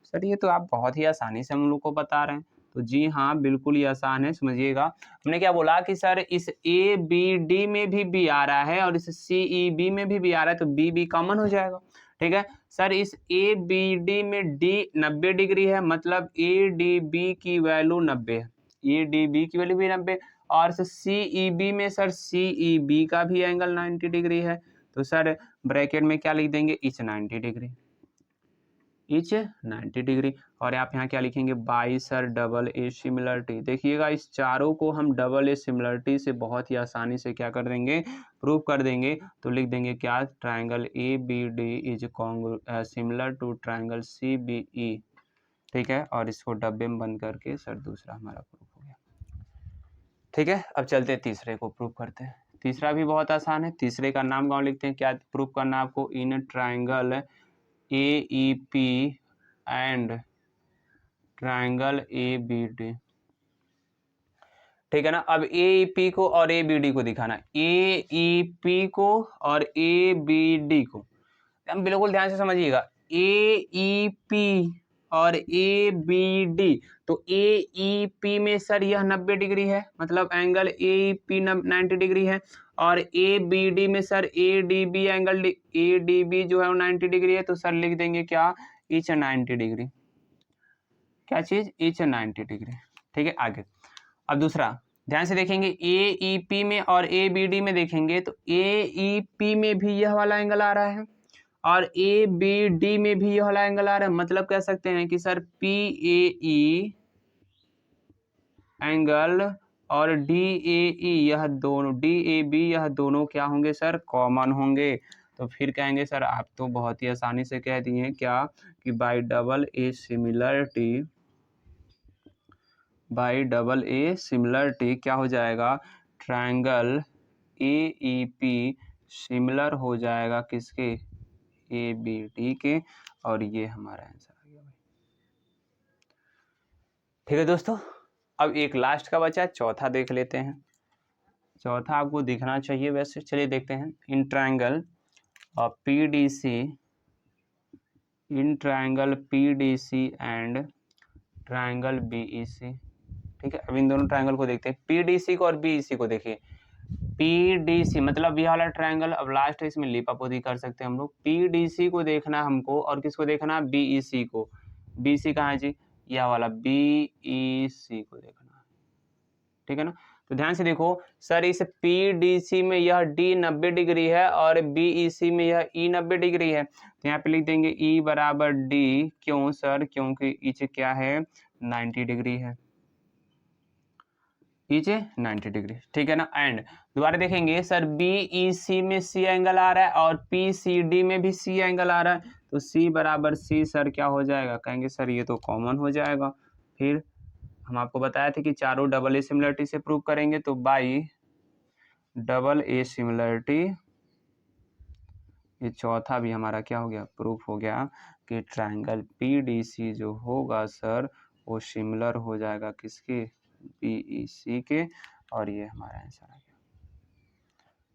सर ये तो आप बहुत ही आसानी से हम लोग को बता रहे हैं, तो जी हाँ बिल्कुल ही आसान है, समझिएगा। हमने क्या बोला कि सर इस ए बी डी में भी बी आ रहा है और इस सी ई बी में भी आ रहा है, तो बी बी कॉमन हो जाएगा, ठीक है। सर इस ए बी डी में डी 90 डिग्री है, मतलब ए डी बी की वैल्यू 90 है, ए डी बी की वैल्यू भी 90, और सी ई बी में सर सी ई बी का भी एंगल 90 डिग्री है, तो सर ब्रैकेट में क्या लिख देंगे, इच 90 डिग्री, इच 90 डिग्री। और आप यहाँ क्या लिखेंगे, by sir double A similarity. देखिएगा इस चारों को हम डबल ए सिमिलरिटी से बहुत ही आसानी से क्या कर देंगे, प्रूव कर देंगे। तो लिख देंगे क्या, triangle A B D is similar to triangle C B E, ठीक है। और इसको डब्बे में बंद करके सर दूसरा हमारा प्रूफ हो गया, ठीक है। अब चलते तीसरे को प्रूव करते हैं। तीसरा भी बहुत आसान है, तीसरे का नाम गाँव लिखते हैं, क्या प्रूव करना है आपको, in triangle AEP and triangle ABD, ठीक है ना। अब AEP को और ABD को दिखाना, AEP को और ABD को, हम बिल्कुल ध्यान से समझिएगा, AEP और ABD, तो AEP में सर यह 90 डिग्री है, मतलब एंगल AEP 90 डिग्री है, और ABD में सर ADB एंगल ADB जो है वो 90 डिग्री है, तो सर लिख देंगे क्या, इच 90 डिग्री, क्या चीज, इच 90 डिग्री, ठीक है। आगे अब दूसरा ध्यान से देखेंगे, AEP में और ABD में देखेंगे, तो AEP में भी यह वाला एंगल आ रहा है और ABD में भी यह वाला एंगल आ रहा है, मतलब कह सकते हैं कि सर PAE एंगल और DAE यह दोनों, DAB यह दोनों क्या होंगे सर, कॉमन होंगे। तो फिर कहेंगे सर आप तो बहुत ही आसानी से कह दिए क्या, कि बाई डबल ए सिमिलरिटी क्या हो जाएगा, ट्रायंगल AEP सिमिलर हो जाएगा किसके, ABD के, और ये हमारा आंसर आ गया भाई, ठीक है दोस्तों। अब एक लास्ट का बचा, चौथा देख लेते हैं। चौथा आपको दिखना चाहिए वैसे, चलिए देखते हैं। In triangle PDC and triangle BEC, ठीक है। अब इन दोनों ट्रायंगल को देखते हैं, PDC को और BEC को देखिए। PDC मतलब ये वाला ट्रायंगल, अब लास्ट है इसमें लीपापोती कर सकते हैं हम लोग। PDC को देखना हमको और किसको देखना, BEC को। BC कहाँ है जी, यह वाला BEC को देखना, ठीक है ना। तो ध्यान से देखो सर, इस PDC में यह D 90 डिग्री है और BEC में यह E 90 डिग्री है, तो यहाँ पे लिख देंगे E बराबर D, क्यों सर, क्योंकि इच क्या है, 90 डिग्री है, नीचे 90 डिग्री, ठीक है ना। एंड दोबारा देखेंगे सर, BEC में C एंगल आ रहा है और PCD में भी C एंगल आ रहा है, तो C बराबर C सर क्या हो जाएगा, कहेंगे सर ये तो कॉमन हो जाएगा। फिर हम आपको बताया था कि चारों डबल ए सिमिलरिटी से प्रूव करेंगे, तो बाई डबल ए सिमिलरिटी, ये चौथा भी हमारा क्या हो गया, प्रूफ हो गया कि ट्रायंगल PDC जो होगा सर वो सिमिलर हो जाएगा किसके, BEC के, और ये हमारा आंसर आ गया,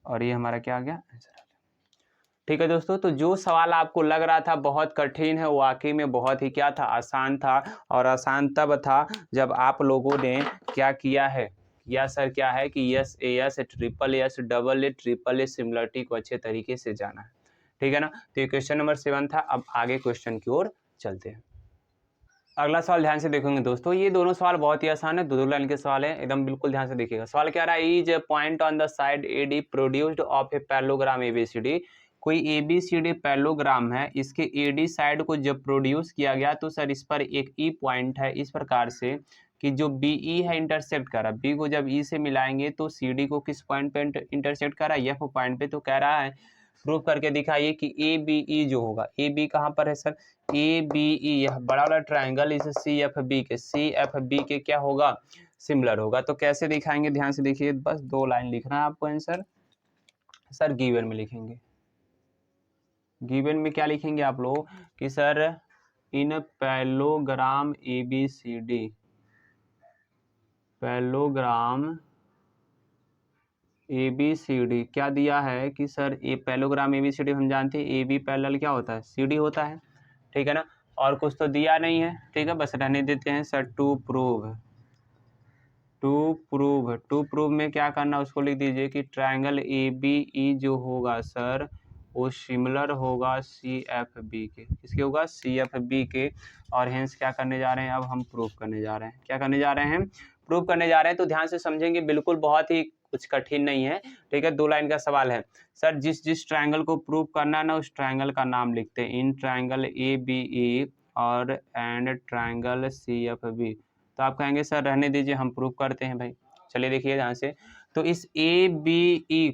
और ये हमारा क्या आ गया, आंसर आ गया, ठीक है दोस्तों। तो जो सवाल आपको लग रहा था बहुत कठिन है, वाकई में बहुत ही क्या था, आसान था, और आसान तब था जब आप लोगों ने क्या किया है, या सर क्या है कि yes S triple S double A triple A similarity को अच्छे तरीके से जाना है, ठीक है ना। तो ये क्वेश्चन नंबर 7 था। अब आगे क्वेश्चन की ओर चलते हैं। अगला सवाल ध्यान से देखेंगे दोस्तों, ये दोनों सवाल बहुत ही आसान है, दो लाइन के सवाल है, एकदम बिल्कुल ध्यान से देखिएगा। सवाल क्या रहा है, is point on the side AD produced of a parallelogram ABCD, कोई ABCD पैरेललोग्राम है, इसके AD साइड को जब प्रोड्यूस किया गया तो सर इस पर एक E पॉइंट है, इस प्रकार से कि जो BE है इंटरसेक्ट कर रहा है, B को जब E से मिलाएंगे तो CD को किस पॉइंट पे इंटरसेक्ट कर रहा है, F पॉइंट पे। तो कह रहा है प्रूव करके दिखाइए कि ABE जो होगा, AB कहाँ पर है सर, ABE यह बड़ा वाला ट्रायंगल इस CFB के क्या होगा, सिमिलर होगा। तो कैसे दिखाएंगे, ध्यान से देखिए, बस 2 लाइन लिखना है आपको आंसर, सर गिवन में लिखेंगे, गिवन में क्या लिखेंगे आप लोग कि सर इन पैलोग्राम ABCD, पैलोग्राम ABCD क्या दिया है कि सर ये पैलोग्राम ABCD हम जानते हैं AB पैरेलल क्या होता है, CD होता है, ठीक है ना। और कुछ तो दिया नहीं है, ठीक है, बस रहने देते हैं सर। टू प्रूव में क्या करना, उसको लिख दीजिए कि ट्रायंगल ABE जो होगा सर वो सिमिलर होगा CFB के। किसके होगा, CFB के। और हेंस क्या करने जा रहे हैं, अब हम प्रूव करने जा रहे हैं। क्या करने जा रहे हैं, प्रूव करने जा रहे हैं। तो ध्यान से समझेंगे, बिल्कुल बहुत ही कुछ कठिन नहीं है, ठीक है। 2 लाइन का सवाल है सर, जिस ट्रायंगल को प्रूव करना है ना, उस ट्रायंगल का नाम लिखते हैं। इन ट्रायंगल ABE और एंड ट्रायंगल CFB। तो आप कहेंगे सर रहने दीजिए, हम प्रूव करते हैं भाई। चलिए देखिए ध्यान से, तो इस ABE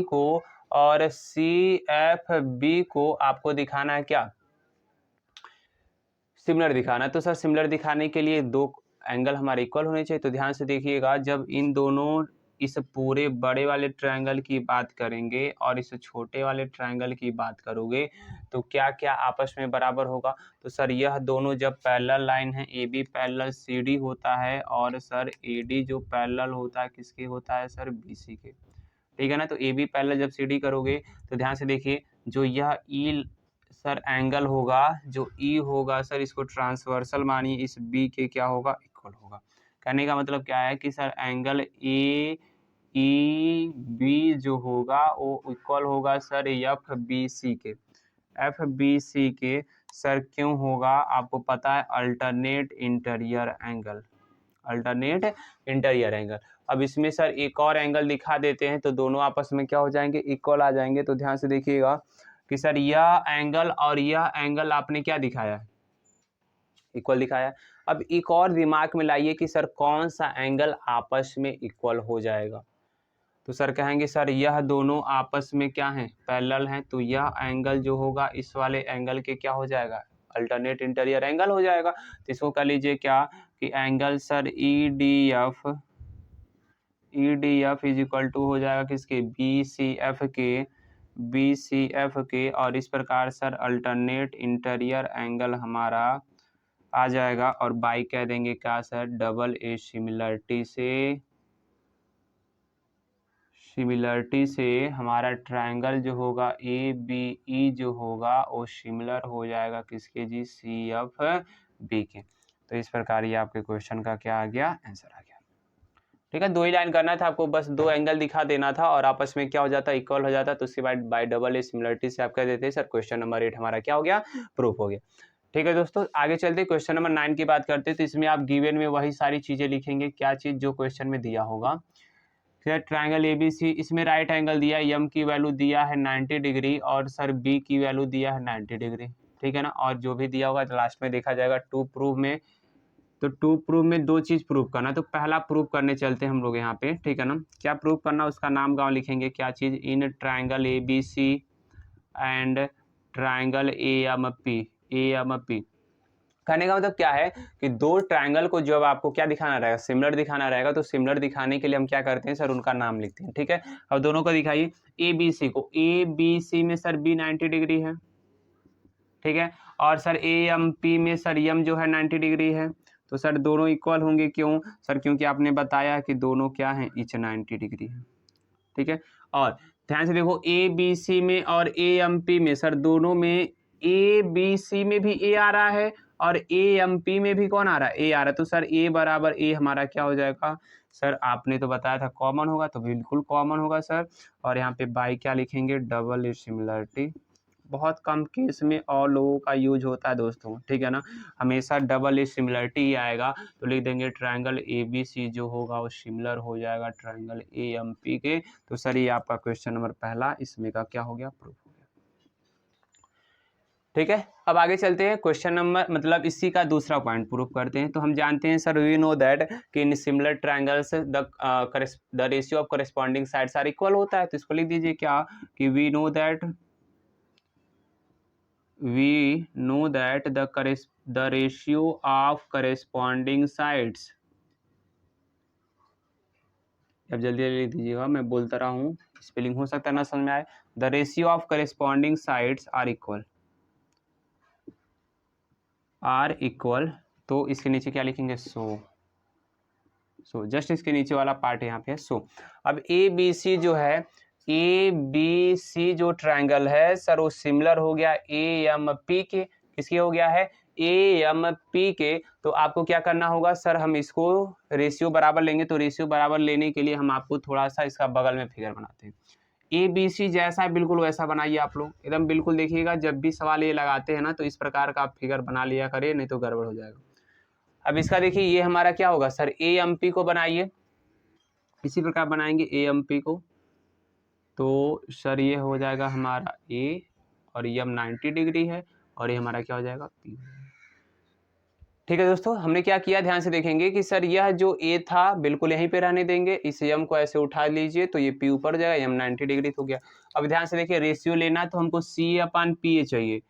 को और CFB को आपको दिखाना है क्या, सिमिलर दिखाना। तो सर सिमिलर दिखाने के लिए 2 एंगल हमारे इक्वल होने चाहिए। तो ध्यान से देखिएगा, जब इन दोनों इस पूरे बड़े वाले ट्रायंगल की बात करेंगे और इस छोटे वाले ट्रायंगल की बात करोगे तो क्या क्या आपस में बराबर होगा। तो सर यह दोनों जब पैरेलल लाइन है, AB पैरेलल CD होता है और सर AD जो पैरेलल होता है किसके होता है सर, BC के, ठीक है ना। तो AB पैरेलल जब CD करोगे तो ध्यान से देखिए, जो यह E सर एंगल होगा, जो E होगा सर इसको ट्रांसवर्सल मानिए, इस B के क्या होगा, इक्वल होगा। कहने का मतलब क्या है कि सर एंगल AEB जो होगा वो इक्वल होगा सर FBC के। FBC के सर क्यों होगा, आपको पता है, alternate interior angle, alternate interior angle. अब इसमें सर एक और एंगल दिखा देते हैं तो दोनों आपस में क्या हो जाएंगे, इक्वल आ जाएंगे। तो ध्यान से देखिएगा कि सर यह एंगल और यह एंगल आपने क्या दिखाया, इक्वल दिखाया। अब एक और दिमाग में लाइए कि सर कौन सा एंगल आपस में इक्वल हो जाएगा। तो सर कहेंगे सर यह दोनों आपस में क्या हैं, पैरेलल हैं। तो यह एंगल जो होगा इस वाले एंगल के क्या हो जाएगा, अल्टरनेट इंटीरियर एंगल हो जाएगा। तो इसको कर लीजिए क्या कि angle sir EDF is equal to हो जाएगा किसके, BCF के। और इस प्रकार सर अल्टरनेट इंटीरियर एंगल हमारा आ जाएगा। और बाई कह देंगे क्या सर, डबल ए सिमिलरिटी से हमारा ट्रायंगल जो होगा ABE जो होगा वो सिमिलर हो जाएगा किसके जी, CFB के। तो इस प्रकार ये आपके क्वेश्चन का क्या आ गया, आंसर आ गया, ठीक है। 2 ही लाइन करना था आपको, बस 2 एंगल दिखा देना था और आपस में क्या हो जाता, इक्वल हो जाता। तो उसके बाद बाय डबल ए सिमिलरिटी से आप कह देते सर क्वेश्चन नंबर 8 हमारा क्या हो गया, प्रूफ हो गया। ठीक है दोस्तों, आगे चलते क्वेश्चन नंबर 9 की बात करते हैं। तो इसमें आप गिवन में वही सारी चीजें लिखेंगे, क्या चीज जो क्वेश्चन में दिया होगा। फिर ट्रायंगल ABC, इसमें राइट एंगल दिया है, M की वैल्यू दिया है 90 डिग्री और सर B की वैल्यू दिया है 90 डिग्री, ठीक है ना। और जो भी दिया होगा तो लास्ट में देखा जाएगा। टू प्रूव में, तो टू प्रूव में 2 चीज प्रूव करना। तो पहला प्रूव करने चलते हैं हम लोग यहाँ पे, ठीक है ना। क्या प्रूव करना, उसका नाम गाँव लिखेंगे, क्या चीज, in triangle ABC and triangle AMP। कहने का मतलब क्या है कि 2 ट्रायंगल को जब आपको क्या दिखाना रहेगा, सिमिलर दिखाना रहेगा। तो सिमिलर दिखाने के लिए हम क्या करते हैं सर, उनका नाम लिखते हैं, ठीक है। अब दोनों को दिखाइए, ABC को, ABC में सर B 90 डिग्री है, ठीक है। और सर AMP में सर M जो है 90 डिग्री है। तो सर दोनों इक्वल होंगे, क्यों सर, क्योंकि आपने बताया कि दोनों क्या हैं, ईच 90 डिग्री है, ठीक है। और ध्यान से देखो, ABC में और AMP में सर दोनों में, ABC में भी A आ रहा है और AMP में भी कौन आ रहा है, A आ रहा है। तो सर A बराबर A हमारा क्या हो जाएगा सर, आपने तो बताया था कॉमन होगा, तो बिल्कुल कॉमन होगा सर। और यहाँ पे बाई क्या लिखेंगे, डबल ए सिमिलरिटी। बहुत कम केस में और लोगों का यूज होता है दोस्तों, ठीक है ना, हमेशा डबल ए सिमिलरिटी ही आएगा। तो लिख देंगे ट्रायंगल ABC जो होगा वो सिमिलर हो जाएगा ट्रायंगल AMP के। तो सर ये आपका क्वेश्चन नंबर पहला इसमें का क्या हो गया, प्रूफ हो गया, ठीक है। अब आगे चलते हैं, क्वेश्चन नंबर मतलब इसी का दूसरा पॉइंट प्रूफ करते हैं। तो हम जानते हैं सर, वी नो दैट कि in similar triangles the ratio of corresponding sides are equal होता है। तो इसको लिख दीजिए क्या कि we know that the ratio of corresponding sides, अब जल्दी जल्दी लिख दीजिएगा, मैं बोलता रहा हूँ, स्पेलिंग हो सकता है ना समझ में आए। The ratio of corresponding sides are equal, तो इसके नीचे क्या लिखेंगे, सो जस्ट इसके नीचे वाला पार्ट यहाँ पे है सो। अब ए बी सी जो है, ए बी सी जो ट्रायंगल है सर वो सिमिलर हो गया ए एम पी के, किसके हो गया है, ए एम पी के। तो आपको क्या करना होगा सर, हम इसको रेशियो बराबर लेंगे, तो रेशियो बराबर लेने के लिए हम आपको थोड़ा सा इसका बगल में फिगर बनाते हैं। ए बी सी जैसा है बिल्कुल वैसा बनाइए आप लोग, एकदम बिल्कुल देखिएगा, जब भी सवाल ये लगाते हैं ना तो इस प्रकार का आप फिगर बना लिया करिए, नहीं तो गड़बड़ हो जाएगा। अब इसका देखिए ये हमारा क्या होगा सर, ए एम पी को बनाइए, इसी प्रकार बनाएंगे ए एम पी को, तो सर ये हो जाएगा हमारा ए, और ये हम 90 डिग्री है, और ये हमारा क्या हो जाएगा, पी। ठीक है दोस्तों, हमने क्या किया ध्यान से देखेंगे कि सर यह जो ए था बिल्कुल यहीं पे रहने देंगे, इस एम को ऐसे उठा लीजिए तो ये पी ऊपर जाएगा, एम 90 डिग्री हो गया। अब ध्यान से देखिए रेशियो लेना तो हमको सी अपान पी ए चाहिए,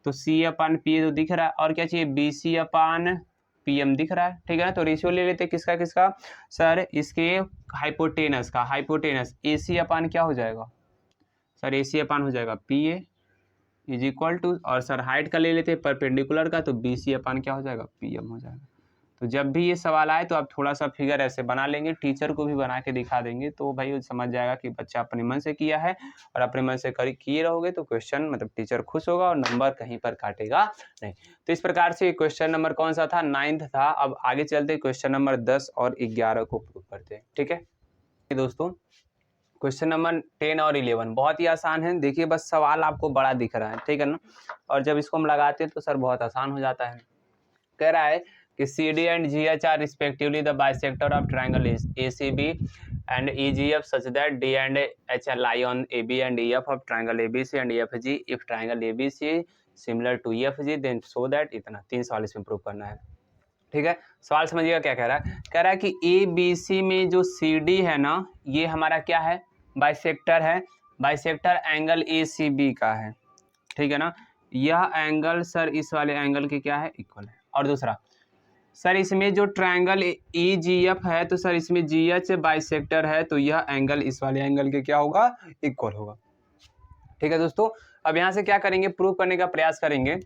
तो सी अपान पी ए तो दिख रहा है, और क्या चाहिए, बी सी अपान पी एम दिख रहा है, ठीक है ना। तो रेशियो ले लेते किसका किसका सर, इसके हाइपोटेनस का, हाइपोटेनस ए सी अपान क्या हो जाएगा सर, ए सी अपान हो जाएगा P A is equal to, और सर हाइट का ले लेते हैं परपेंडिकुलर का, तो बी सी अपान क्या हो जाएगा, पी एम हो जाएगा। तो जब भी ये सवाल आए तो आप थोड़ा सा फिगर ऐसे बना लेंगे, टीचर को भी बना के दिखा देंगे, तो भाई वो समझ जाएगा कि बच्चा अपने मन से किया है, और अपने मन से किए रहोगे तो क्वेश्चन मतलब टीचर खुश होगा और नंबर कहीं पर काटेगा नहीं। तो इस प्रकार से क्वेश्चन नंबर कौन सा था, 9th था। अब आगे चलते क्वेश्चन नंबर 10 और 11 को प्रूव करते हैं, ठीक है दोस्तों। क्वेश्चन नंबर 10 और 11 बहुत ही आसान है, देखिए बस सवाल आपको बड़ा दिख रहा है, ठीक है ना, और जब इसको हम लगाते हैं तो सर बहुत आसान हो जाता है। कह रहा है कि C D and G H are respectively the bisector of triangle A C B and E G F such that D and H lie on A B and E F of triangle A B C and E F G, if triangle A B C similar to E F G then so that, इतना 3 सवाल इसमें prove करना है, ठीक है। सवाल समझिएगा क्या कह रहा है, कह रहा है कि ए बी सी में जो सी डी है ना, ये हमारा क्या है, बाइसेक्टर है, bisector angle A C B का है, ठीक है ना। यह एंगल सर इस वाले एंगल के क्या है, इक्वल है। और दूसरा सर इसमें जो ट्रायंगल ई जी एफ है, तो सर इसमें जी एच बाइसेक्टर है, तो यह एंगल इस वाले एंगल के क्या होगा, इक्वल होगा, ठीक है दोस्तों। अब यहाँ से क्या करेंगे, प्रूव करने का प्रयास करेंगे।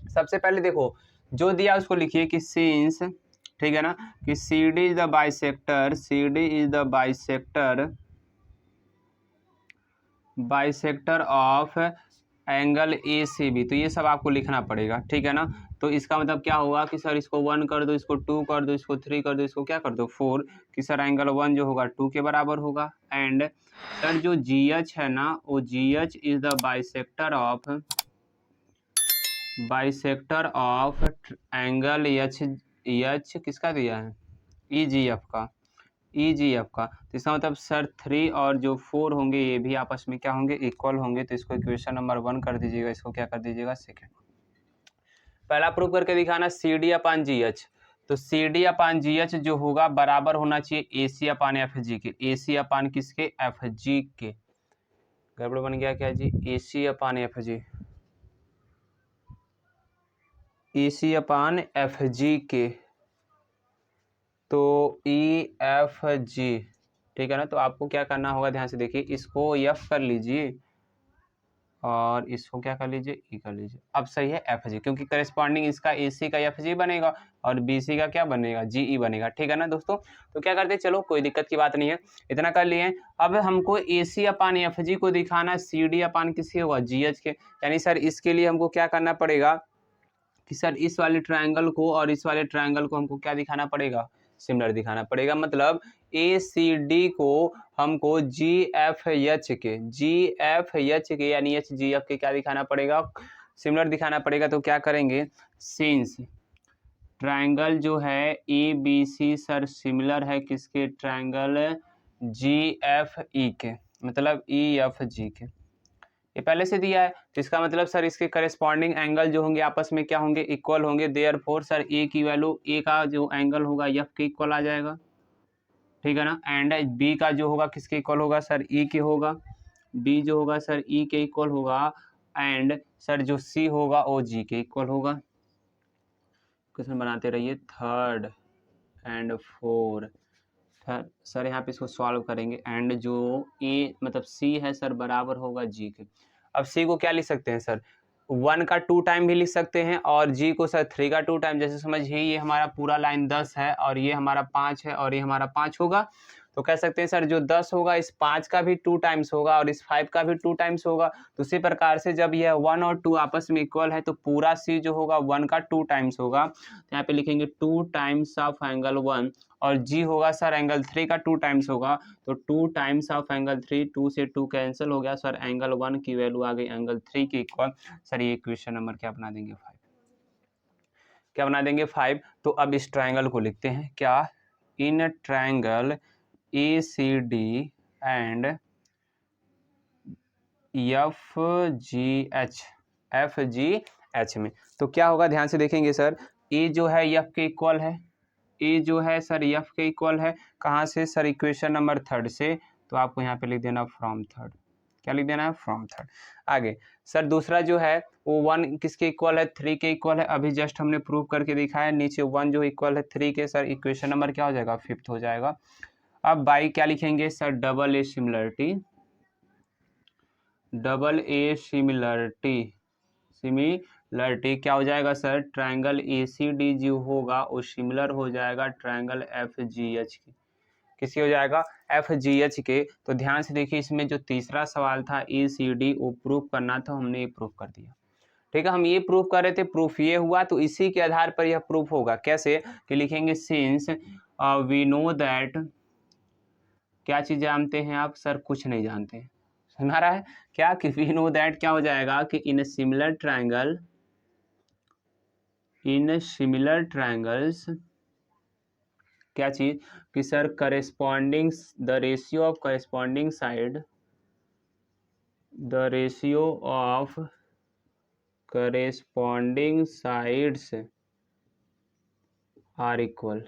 सबसे पहले देखो जो दिया उसको लिखिए कि सिंस, ठीक है ना, कि C D is the bisector, C D is the bisector of angle A C B, तो ये सब आपको लिखना पड़ेगा, ठीक है ना। तो इसका मतलब क्या होगा कि सर इसको 1 कर दो, इसको 2 कर दो, इसको 3 कर दो, इसको क्या कर दो 4, कि सर एंगल 1 जो होगा 2 के बराबर होगा। एंड सर जो जी एच है ना, वो जी H is the bisector of angle H, H किसका दिया है, ई जी एफ का, ई जी एफ का। तो इसका मतलब सर 3 और जो 4 होंगे ये भी आपस में क्या होंगे, इक्वल होंगे, तो इसको इक्वेशन नंबर 1 कर दीजिएगा, इसको क्या कर दीजिएगा, सेकेंड। पहला प्रूव करके दिखाना सी डी अपान जी एच, तो सी डी अपान जी एच जो होगा बराबर होना चाहिए ए सी अपान एफ जी के, ए सी अपान किसके, एफ जी के। गड़बड़ बन गया क्या जी, ए सी अपान एफ जी, ए सी अपान एफ जी के, तो ई एफ जी, ठीक है ना। तो आपको क्या करना होगा, ध्यान से देखिए, इसको एफ कर लीजिए और इसको क्या कर लीजिए, ई कर लीजिए। अब सही है एफ जी, क्योंकि करेस्पॉन्डिंग इसका ए सी का एफ जी बनेगा और बी सी का क्या बनेगा, जी ई बनेगा, ठीक है ना दोस्तों। तो क्या करते हैं, चलो कोई दिक्कत की बात नहीं है, इतना कर लिए। अब हमको ए सी अपान एफ जी को दिखाना सी डी अपान किसके होगा, जी एच के, यानी सर इसके लिए हमको क्या करना पड़ेगा कि सर इस वाले ट्रायंगल को और इस वाले ट्रायंगल को हमको क्या दिखाना पड़ेगा, सिमिलर दिखाना पड़ेगा। मतलब ए सी डी को हमको जी एफ एच के यानी एच जी एफ के क्या दिखाना पड़ेगा, सिमिलर दिखाना पड़ेगा। तो क्या करेंगे, सिंस ट्रायंगल जो है A B C sir similar है किसके, ट्रायंगल जी एफ ई के, मतलब ई एफ जी के, ये पहले से दिया है, तो इसका मतलब सर इसके करेस्पॉन्डिंग एंगल जो होंगे आपस में क्या होंगे, इक्वल होंगे। देयरफॉर सर ए की वैल्यू, ए का जो एंगल होगा एफ के इक्वल आ जाएगा, ठीक है ना। एंड बी का जो होगा किसके इक्वल होगा सर, ई के होगा, बी जो होगा सर ई के इक्वल होगा। एंड सर जो सी होगा वो जी के इक्वल होगा। क्वेश्चन बनाते रहिए, थर्ड एंड सर यहाँ पे इसको सॉल्व करेंगे एंड जो ए मतलब सी है सर बराबर होगा जी के। अब सी को क्या लिख सकते हैं सर, 1 का 2 टाइम भी लिख सकते हैं और जी को सर 3 का 2 टाइम। जैसे समझिए ये हमारा पूरा लाइन 10 है और ये हमारा 5 है और ये हमारा 5 होगा, तो कह सकते हैं सर जो 10 होगा इस 5 का भी 2 टाइम्स होगा और इस 5 का भी 2 टाइम्स होगा। तो उसी प्रकार से जब यह 1 और 2 आपस में इक्वल है तो पूरा सी जो होगा 1 का 2 टाइम्स होगा। तो यहाँ पे लिखेंगे 2 टाइम्स ऑफ एंगल 1 और जी होगा सर एंगल 3 का 2 टाइम्स होगा, तो 2 टाइम्स ऑफ एंगल 3, 2 से 2 कैंसिल हो गया सर, एंगल 1 की वैल्यू आ गई एंगल 3 के इक्वल। सर ये क्वेश्चन नंबर क्या बना देंगे 5, क्या बना देंगे 5। तो अब इस ट्रायंगल को लिखते हैं क्या, in triangle ACD and FGH में तो क्या होगा, ध्यान से देखेंगे सर, ए जो है एफ के इक्वल है, ए जो है सर एफ के इक्वल है, कहाँ से सर, इक्वेशन नंबर 3 से। तो आपको यहाँ पे लिख देना फ्रॉम 3, क्या लिख देना है, फ्रॉम 3। आगे सर दूसरा जो है वो 1 किसके इक्वल है, 3 के इक्वल है, अभी जस्ट हमने प्रूव करके दिखाया, नीचे 1 जो इक्वल है 3 के, सर इक्वेशन नंबर क्या हो जाएगा, 5th हो जाएगा। अब बाई क्या लिखेंगे sir, double A similarity, double A similarity क्या हो जाएगा सर, ट्रायंगल ACD जो होगा वो सिमिलर हो जाएगा ट्रायंगल FGH की, किसी हो जाएगा FGH के। तो ध्यान से देखिए इसमें जो तीसरा सवाल था ACD वो प्रूफ करना था, हमने ये प्रूफ कर दिया। ठीक है, हम ये प्रूफ कर रहे थे, प्रूफ ये हुआ, तो इसी के आधार पर यह प्रूफ होगा। कैसे कि लिखेंगे सिंस वी नो दैट, क्या चीज जानते हैं आप सर, कुछ नहीं जानते हैं, सुना रहा है क्या, कि वी नो दैट क्या हो जाएगा कि in similar triangle, in similar triangles क्या चीज कि sir corresponding, the ratio of corresponding side, the ratio of corresponding sides are equal,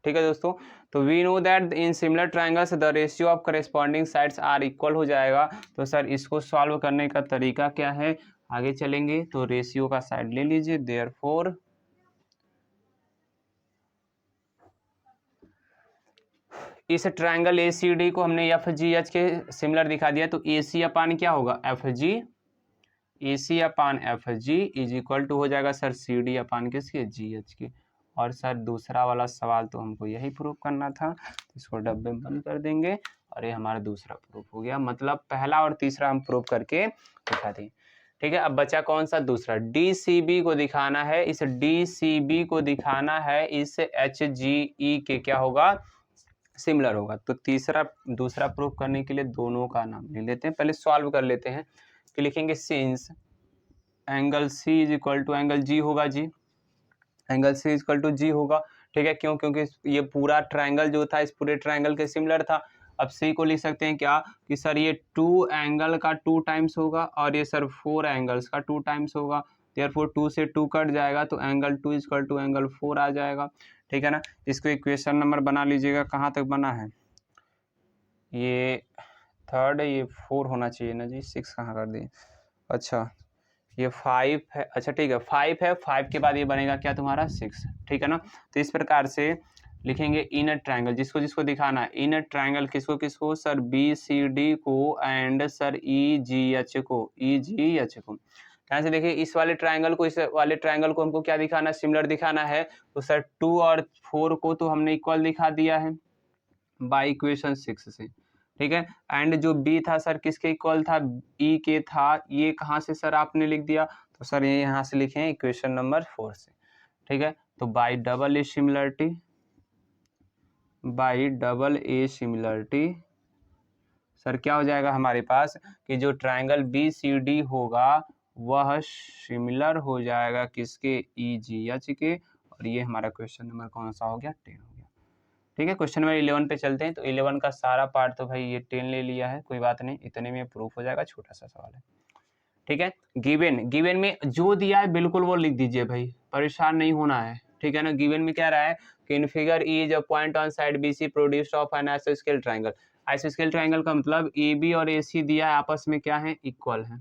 ठीक है दोस्तों। तो we know that in similar triangles the ratio of corresponding sides are equal हो जाएगा। तो सर इसको सॉल्व करने का तरीका क्या है, आगे चलेंगे तो रेशियो का साइड ले लीजिए, देयरफॉर इस ट्रायंगल ACD को हमने FGH के सिमिलर दिखा दिया, तो AC अपान क्या होगा FG, AC अपान FG इज इक्वल टू हो जाएगा सर CD अपान किसके, GH के। और सर दूसरा वाला सवाल तो हमको यही प्रूफ करना था, तो इसको डब्बे में बंद कर देंगे और ये हमारा दूसरा प्रूफ हो गया। मतलब पहला और तीसरा हम प्रूफ करके दिखा दें। ठीक है, अब बचा कौन सा, दूसरा DCB को दिखाना है, इस DCB को दिखाना है इस HGE के क्या होगा, सिमिलर होगा। तो दूसरा प्रूफ करने के लिए दोनों का नाम ले लेते हैं, पहले सॉल्व कर लेते हैं कि लिखेंगे since angle C is equal to angle G होगा, जी angle C is equal to G होगा। ठीक है, क्यों, क्योंकि ये पूरा ट्रायंगल जो था इस पूरे ट्रायंगल के सिमिलर था। अब C को लिख सकते हैं क्या कि सर ये 2 एंगल का 2 टाइम्स होगा और ये सर 4 एंगल्स का 2 टाइम्स होगा, देयरफॉर 2 से 2 कट जाएगा तो angle 2 is equal to angle 4 आ जाएगा। ठीक है ना, इसको इक्वेशन नंबर बना लीजिएगा, कहाँ तक बना है, ये 3rd, ये 4 होना चाहिए ना जी, 6 कहाँ कर दिए, अच्छा ये 5 है, अच्छा ठीक है 5 है, 5 के बाद ये बनेगा क्या तुम्हारा 6। ठीक है ना, तो इस प्रकार से लिखेंगे इन ट्रायंगल, जिसको जिसको दिखाना है इन ट्रायंगल, किसको किसको सर, BCD को एंड सर EGH को, EGH को। ध्यान से देखिए इस वाले ट्रायंगल को, इस वाले ट्रायंगल को हमको क्या दिखाना, सिमिलर दिखाना है। तो सर 2 और 4 को तो हमने इक्वल दिखा दिया है बाय इक्वेशन 6 से। ठीक है, एंड जो B था सर किसके इक्वल था, E के था, ये कहाँ से सर आपने लिख दिया, तो सर ये यहाँ से लिखे इक्वेशन नंबर 4 से। ठीक है, तो bye double A similarity, by double A similarity sir क्या हो जाएगा हमारे पास कि जो ट्रायंगल BCD होगा वह सिमिलर हो जाएगा किसके, EGH के। और ये हमारा क्वेश्चन नंबर कौन सा हो गया, 10 हो गया। ठीक है, क्वेश्चन नंबर 11 पे चलते हैं। तो 11 का सारा पार्ट तो भाई ये 10 ले लिया है, कोई बात नहीं, इतने में प्रूफ हो जाएगा, छोटा सा सवाल है। ठीक है, गिवन में जो दिया है बिल्कुल वो लिख दीजिए भाई, परेशान नहीं होना है। ठीक है ना, गिवन में क्या रहा है कि in figure E is a point on side BC produced of an आइसोस्केल ट्रायंगल। आइसोस्केल ट्रायंगल का मतलब AB और AC दिया है, आपस में क्या है, इक्वल है,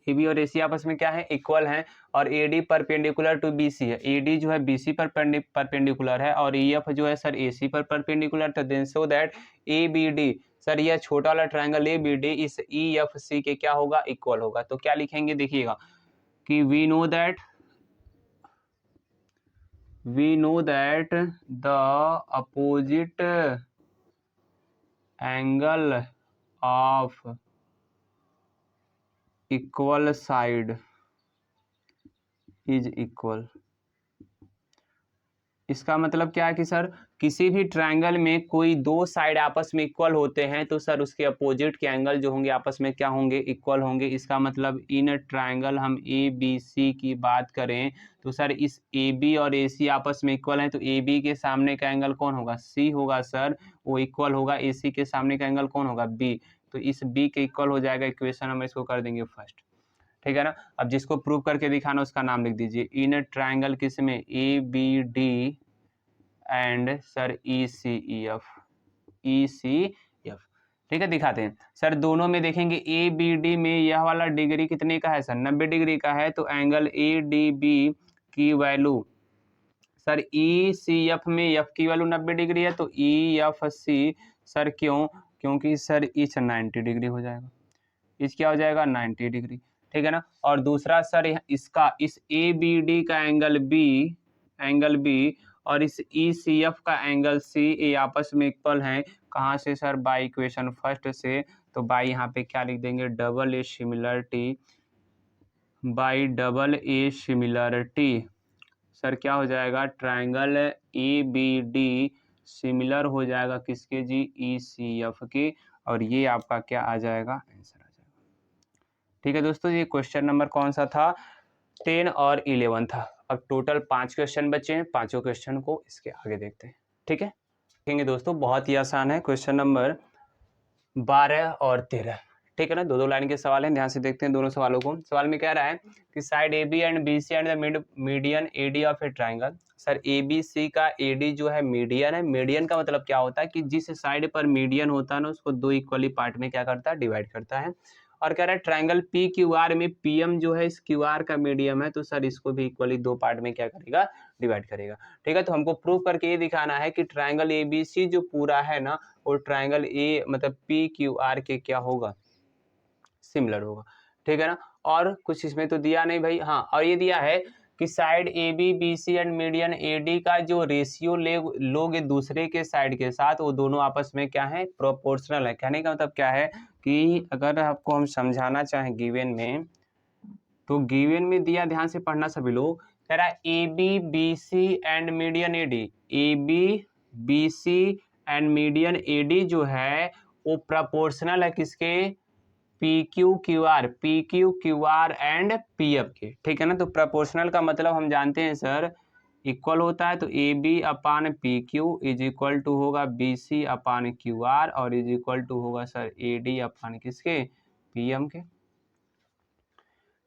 ए बी और ए सी आपस में क्या है, इक्वल हैं, और A D perpendicular to B C है, ए डी जो है बी सी पर परपेंडिकुलर है, और ई एफ जो है सर ए सी पर परपेंडिकुलर, तो then so that A B D, sir यह छोटा वाला ट्रायंगल ए बी डी इस ई एफ सी के क्या होगा, इक्वल होगा। तो क्या लिखेंगे, देखिएगा कि we know that the opposite angle of equal side is equal। इसका मतलब क्या है कि सर किसी भी ट्रायंगल में कोई दो साइड आपस में इक्वल होते हैं तो सर उसके अपोजिट के एंगल जो होंगे आपस में क्या होंगे, इक्वल होंगे। इसका मतलब इन ट्रायंगल हम ए बी सी की बात करें तो सर इस ए बी और ए सी आपस में इक्वल हैं, तो ए बी के सामने का एंगल कौन होगा, सी होगा सर, वो इक्वल होगा ए सी के सामने का एंगल कौन होगा, बी, तो इस बी के इक्वल हो जाएगा। इक्वेशन हम इसको कर देंगे फर्स्ट, ठीक है ना। अब जिसको प्रूव करके दिखाना उसका नाम लिख दीजिए, इन ट्रायंगल किसमें, A B D and sir E C F, E C F, ठीक है। दिखाते हैं सर, दोनों में देखेंगे ए बी डी में यह वाला डिग्री कितने का है सर, 90 डिग्री का है, तो एंगल ए डी बी की value sir E C F में एफ की वैल्यू 90 डिग्री है, तो ई एफ सी सर क्यों, क्योंकि सर इस 90 डिग्री हो जाएगा, इस क्या हो जाएगा 90 डिग्री, ठीक है ना। और दूसरा सर इसका इस ए बी डी का एंगल बी और इस ई सी एफ का एंगल सी, ये आपस में इक्वल हैं, कहाँ से सर, बाय इक्वेशन फर्स्ट से। तो बाय यहाँ पे क्या लिख देंगे, double A similarity, by double A similarity sir क्या हो जाएगा, triangle A B D similar हो जाएगा किसके जी, ई सी एफ के, और ये आपका क्या आ जाएगा, आंसर आ जाएगा। ठीक है दोस्तों, ये क्वेश्चन नंबर कौन सा था, 10 और 11 था। अब टोटल 5 क्वेश्चन बचे हैं, पांचों क्वेश्चन को इसके आगे देखते हैं, ठीक है। देखेंगे दोस्तों, बहुत ही आसान है, क्वेश्चन नंबर 12 और 13, ठीक है ना। दो लाइन के सवाल हैं, ध्यान से देखते हैं दोनों सवालों को। सवाल में कह रहा है कि side A B and B C and the median A D of a triangle. Sir A B C का ए डी जो है मीडियन है। मीडियन का मतलब क्या होता है कि जिस साइड पर मीडियन होता है ना उसको दो इक्वली पार्ट में क्या करता है, डिवाइड करता है। और कह रहा है ट्राइंगल पी क्यू आर में पी एम जो है इस क्यू आर का मीडियम है, तो सर इसको भी इक्वली दो पार्ट में क्या करेगा, डिवाइड करेगा, ठीक है। तो हमको प्रूव करके ये दिखाना है कि ट्राइंगल ए बी सी जो पूरा है ना, वो ट्राइंगल ए मतलब पी क्यू आर के क्या होगा, सिमिलर होगा, ठीक है ना। और कुछ इसमें तो दिया नहीं भाई, हाँ, और ये दिया है कि side A B B C and median A D का जो रेशियो लोगे दूसरे के साइड के साथ, वो दोनों आपस में क्या है, प्रोपोर्शनल है। कहने का मतलब क्या है कि अगर आपको हम समझाना चाहें गिवन में, तो गिवन में दिया, ध्यान से पढ़ना सभी लोग, कह रहा है A B B C and median A D, A B B C and median A D जो है वो प्रोपोर्शनल है किसके, P Q Q R and P F के, ठीक है ना। तो प्रोपोर्शनल का मतलब हम जानते हैं सर, इक्वल होता है, तो A B upon P Q is equal to होगा B C upon Q R, और इज इक्वल टू होगा सर ए डी अपान किसके, पी एम के,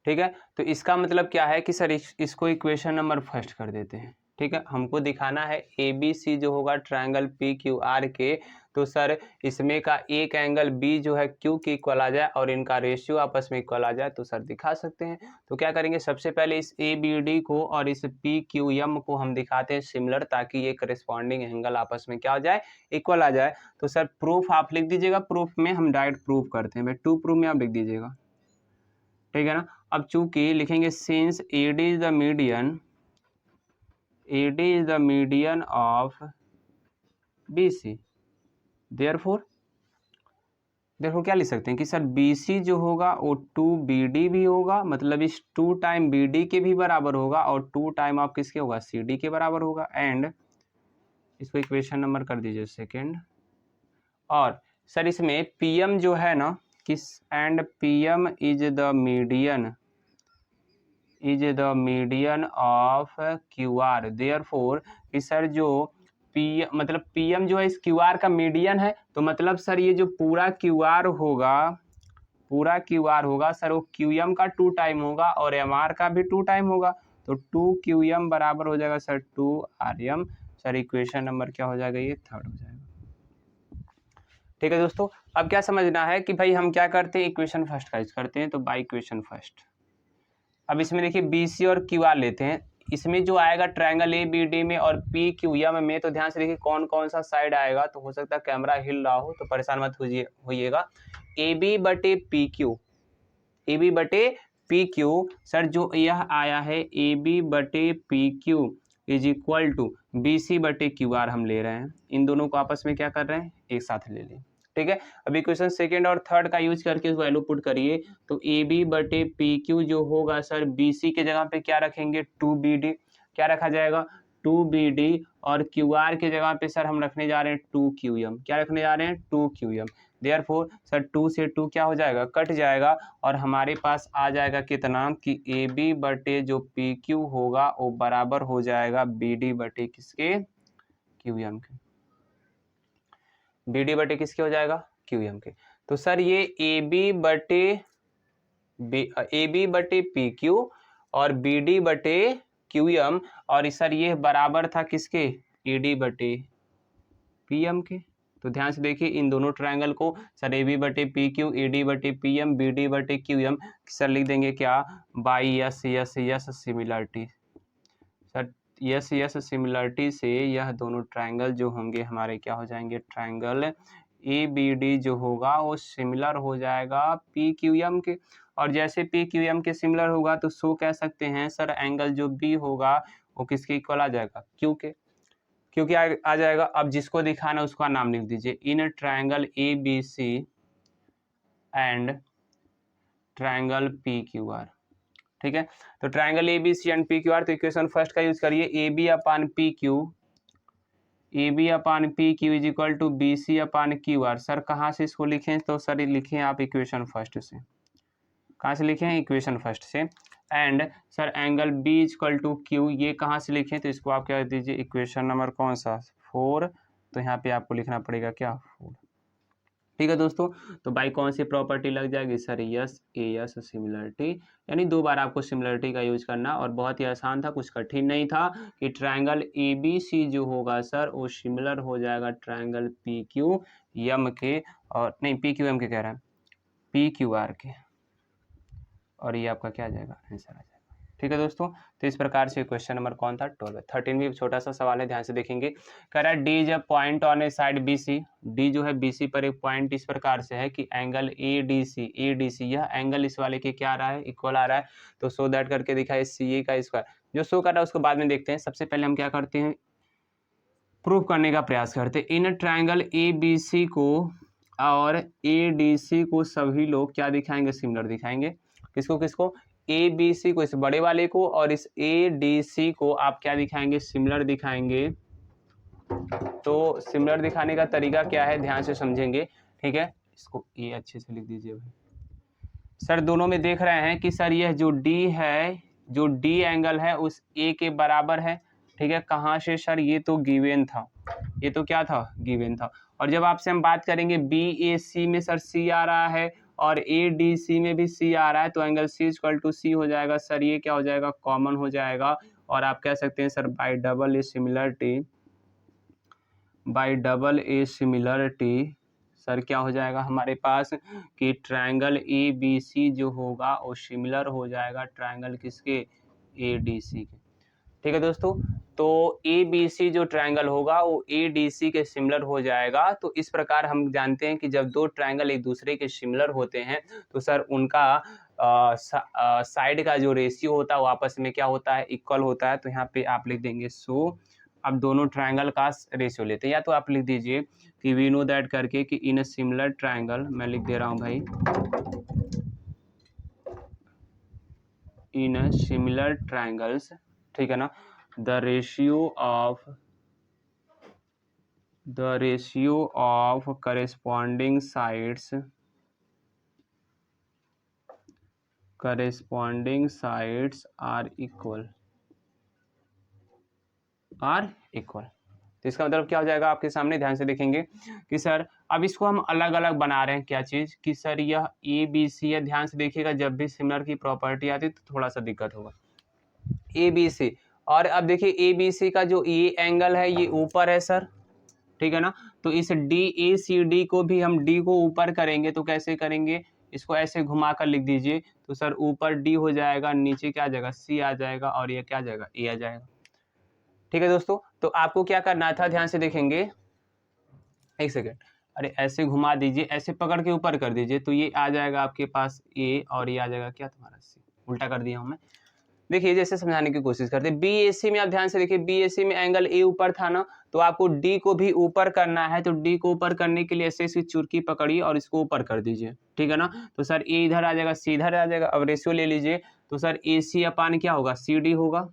ठीक है। तो इसका मतलब क्या है कि सर इसको इक्वेशन नंबर फर्स्ट कर देते हैं, ठीक है। हमको दिखाना है ए बी सी जो होगा ट्रायंगल पी क्यू आर के, तो सर इसमें का एक एंगल बी जो है क्यू के इक्वल आ जाए और इनका रेशियो आपस में इक्वल आ जाए, तो सर दिखा सकते हैं। तो क्या करेंगे, सबसे पहले इस ए बी डी को और इस पी क्यू एम को हम दिखाते हैं सिमिलर, ताकि ये करस्पॉन्डिंग एंगल आपस में क्या हो जाए, इक्वल आ जाए। तो सर प्रूफ आप लिख दीजिएगा, प्रूफ में हम डायरेक्ट प्रूफ करते हैं भाई, टू प्रूफ में आप लिख दीजिएगा, ठीक है ना। अब चूंकि लिखेंगे since A D is the median of B C, therefore क्या लिख सकते हैं कि सर बी सी जो होगा वो टू बी डी भी होगा, मतलब इस 2 टाइम बी डी के भी बराबर होगा, और 2 टाइम आप किसके होगा, सी डी के बराबर होगा। एंड इसको इक्वेशन नंबर कर दीजिए सेकेंड। और सर इसमें पी एम जो है ना किस, and P M is the median of Q R, therefore कि सर जो मतलब पी एम जो है इस क्यू आर का मीडियन है, तो मतलब सर ये जो पूरा क्यू आर होगा सर वो क्यू एम का 2 टाइम होगा और एम आर का भी 2 टाइम होगा, तो 2 क्यू एम बराबर हो जाएगा sir 2 R M. Sir equation number क्या हो जाएगा, ये थर्ड हो जाएगा, ठीक है दोस्तों, अब क्या समझना है कि भाई हम क्या करते हैं, इक्वेशन फर्स्ट का यूज करते हैं, तो बाय इक्वेशन फर्स्ट। अब इसमें देखिए BC और QR लेते हैं, इसमें जो आएगा ट्रायंगल ABD में और PQM में, तो ध्यान से देखिए कौन कौन सा साइड आएगा, तो हो सकता है कैमरा हिल रहा हो तो परेशान मत होइएगा। AB/PQ, AB/PQ सर जो यह आया है AB/PQ is equal to BC/QR हम ले रहे हैं, इन दोनों को आपस में क्या कर रहे हैं, एक साथ ले लें। ठीक है, अभी क्वेश्चन सेकंड और थर्ड का यूज करके इसको वैल्यू पुट करिए, तो AB/PQ जो होगा सर BC के जगह पे क्या रखेंगे 2BD, क्या रखा जाएगा 2BD, और QR के जगह पे सर हम रखने जा रहे हैं 2QM, क्या रखने जा रहे हैं 2QM। देयरफॉर सर 2 से 2 क्या हो जाएगा, कट जाएगा, और हमारे पास आ जाएगा कितना कि AB/ जो PQ होगा वो बराबर हो जाएगा BD/ किसके, QM के, BD/ किसके हो जाएगा, QM के। तो सर ये AB/PQ और BD/QM, और सर ये बराबर था किसके, AD/PM के। तो ध्यान से देखिए इन दोनों ट्रायंगल को sir AB/PQ, AD/PM, BD/QM sir लिख देंगे क्या, by yes similarity. Sir yes similarity से यह दोनों ट्रायंगल जो होंगे हमारे क्या हो जाएंगे, ट्रायंगल ABD जो होगा वो सिमिलर हो जाएगा PQM के, और जैसे PQM के सिमिलर होगा तो सो कह सकते हैं सर एंगल जो B होगा वो किसके इक्वल आ जाएगा, Q के, क्योंकि आ जाएगा। अब जिसको दिखाना उसका नाम लिख दीजिए, in triangle ABC and triangle PQR। ठीक है, तो ट्रायंगल ABC एंड PQR, तो इक्वेशन फर्स्ट का यूज करिए, AB/PQ is equal to BC/QR। Sir कहाँ से इसको लिखें, तो सर लिखें आप इक्वेशन फर्स्ट से, कहाँ से लिखें, इक्वेशन फर्स्ट से। And sir angle B is equal to Q, ये कहाँ से लिखें, तो इसको आप क्या दीजिए, इक्वेशन नंबर कौन सा 4, तो यहाँ पे आपको लिखना पड़ेगा क्या 4। ठीक है दोस्तों, तो बाई कौन सी प्रॉपर्टी लग जाएगी सर, यस सिमिलरिटी, यानी 2 बार आपको सिमिलरिटी का यूज करना, और बहुत ही आसान था, कुछ कठिन नहीं था, कि ट्रायंगल ABC जो होगा सर वो सिमिलर हो जाएगा ट्रायंगल PQM के, और नहीं PQM के कह रहा है, PQR के, और ये आपका क्या आ जाएगा, आंसर आ जाएगा। ठीक है दोस्तों, तो इस प्रकार से क्वेश्चन नंबर कौन था 12। 13 भी छोटा सा सवाल है, ध्यान से देखेंगे। कह रहा है D is a point on A side BC, D जो है BC पर एक पॉइंट इस प्रकार से है कि एंगल ADC यह एंगल इस वाले के क्या आ रहा है, इक्वल आ रहा है, तो सो दैट करके दिखाए CA का स्क्वायर, जो शो कर रहा है उसको बाद में देखते हैं। सबसे पहले हम क्या करते हैं, प्रूव करने का प्रयास करते हैं। इन ट्रायंगल ABC को और ADC को सभी लोग क्या दिखाएंगे, सिमिलर दिखाएंगे। किसको किसको, ABC को, इस बड़े वाले को, और इस ADC को आप क्या दिखाएंगे, सिमिलर दिखाएंगे। तो सिमिलर दिखाने का तरीका क्या है, ध्यान से समझेंगे। ठीक है, इसको ए अच्छे से लिख दीजिए भाई। सर दोनों में देख रहे हैं कि सर यह जो D है, जो D एंगल है उस A के बराबर है। ठीक है, कहाँ से सर, ये तो गिवन था, ये तो क्या था, गिवन था। और जब आपसे हम बात करेंगे BAC में सर C आ रहा है और ADC में भी C आ रहा है, तो angle C equal to C हो जाएगा। सर ये क्या हो जाएगा, कॉमन हो जाएगा, और आप कह सकते हैं sir bye double A similarity sir क्या हो जाएगा हमारे पास कि ट्रायंगल ABC जो होगा वो सिमिलर हो जाएगा ट्रायंगल किसके, ADC के। ठीक है दोस्तों, तो ABC जो ट्रायंगल होगा वो ADC के सिमिलर हो जाएगा। तो इस प्रकार हम जानते हैं कि जब दो ट्रायंगल एक दूसरे के सिमिलर होते हैं तो सर उनका साइड का जो रेशियो होता है वो आपस में क्या होता है, इक्वल होता है। तो यहाँ पे आप लिख देंगे सो, अब दोनों ट्रायंगल का रेशियो लेते हैं, या तो आप लिख दीजिए कि वी नो दैट करके कि इन अ सिमिलर ट्रायंगल, मैं लिख दे रहा हूँ भाई, इन सिमिलर ट्रायंगल्स, ठीक है ना, the ratio of corresponding sides are equal. तो इसका मतलब क्या हो जाएगा आपके सामने, ध्यान से देखेंगे कि सर अब इसको हम अलग अलग बना रहे हैं, क्या चीज कि सर यह ABC है। ध्यान से देखिएगा, जब भी सिमिलर की प्रॉपर्टी आती है तो थोड़ा सा दिक्कत होगा। ABC, और अब देखिए ABC का जो ये एंगल है ये ऊपर है सर, ठीक है ना। तो इस DACD को भी हम D को ऊपर करेंगे तो कैसे करेंगे, इसको ऐसे घुमा कर लिख दीजिए। तो सर ऊपर D हो जाएगा, नीचे क्या आ जाएगा, C आ जाएगा और ये क्या आ जाएगा, A आ जाएगा। ठीक है दोस्तों, तो आपको क्या करना था, ध्यान से देखेंगे, एक सेकेंड, अरे ऐसे घुमा दीजिए, ऐसे पकड़ के ऊपर कर दीजिए, तो ये आ जाएगा आपके पास A और ये आ जाएगा क्या तुम्हारा C। उल्टा कर दिया हूं मैं। देखिए जैसे समझाने की कोशिश करते हैं, BAC में आप ध्यान से देखिए, BAC में एंगल A ऊपर था ना, तो आपको D को भी ऊपर करना है। तो D को ऊपर करने के लिए ऐसे इसकी चुरकी पकड़िए और इसको ऊपर कर दीजिए, ठीक है ना। तो सर A इधर आ जाएगा, C इधर आ जाएगा। अब रेशियो ले लीजिए, तो सर AC अपान क्या होगा, CD होगा,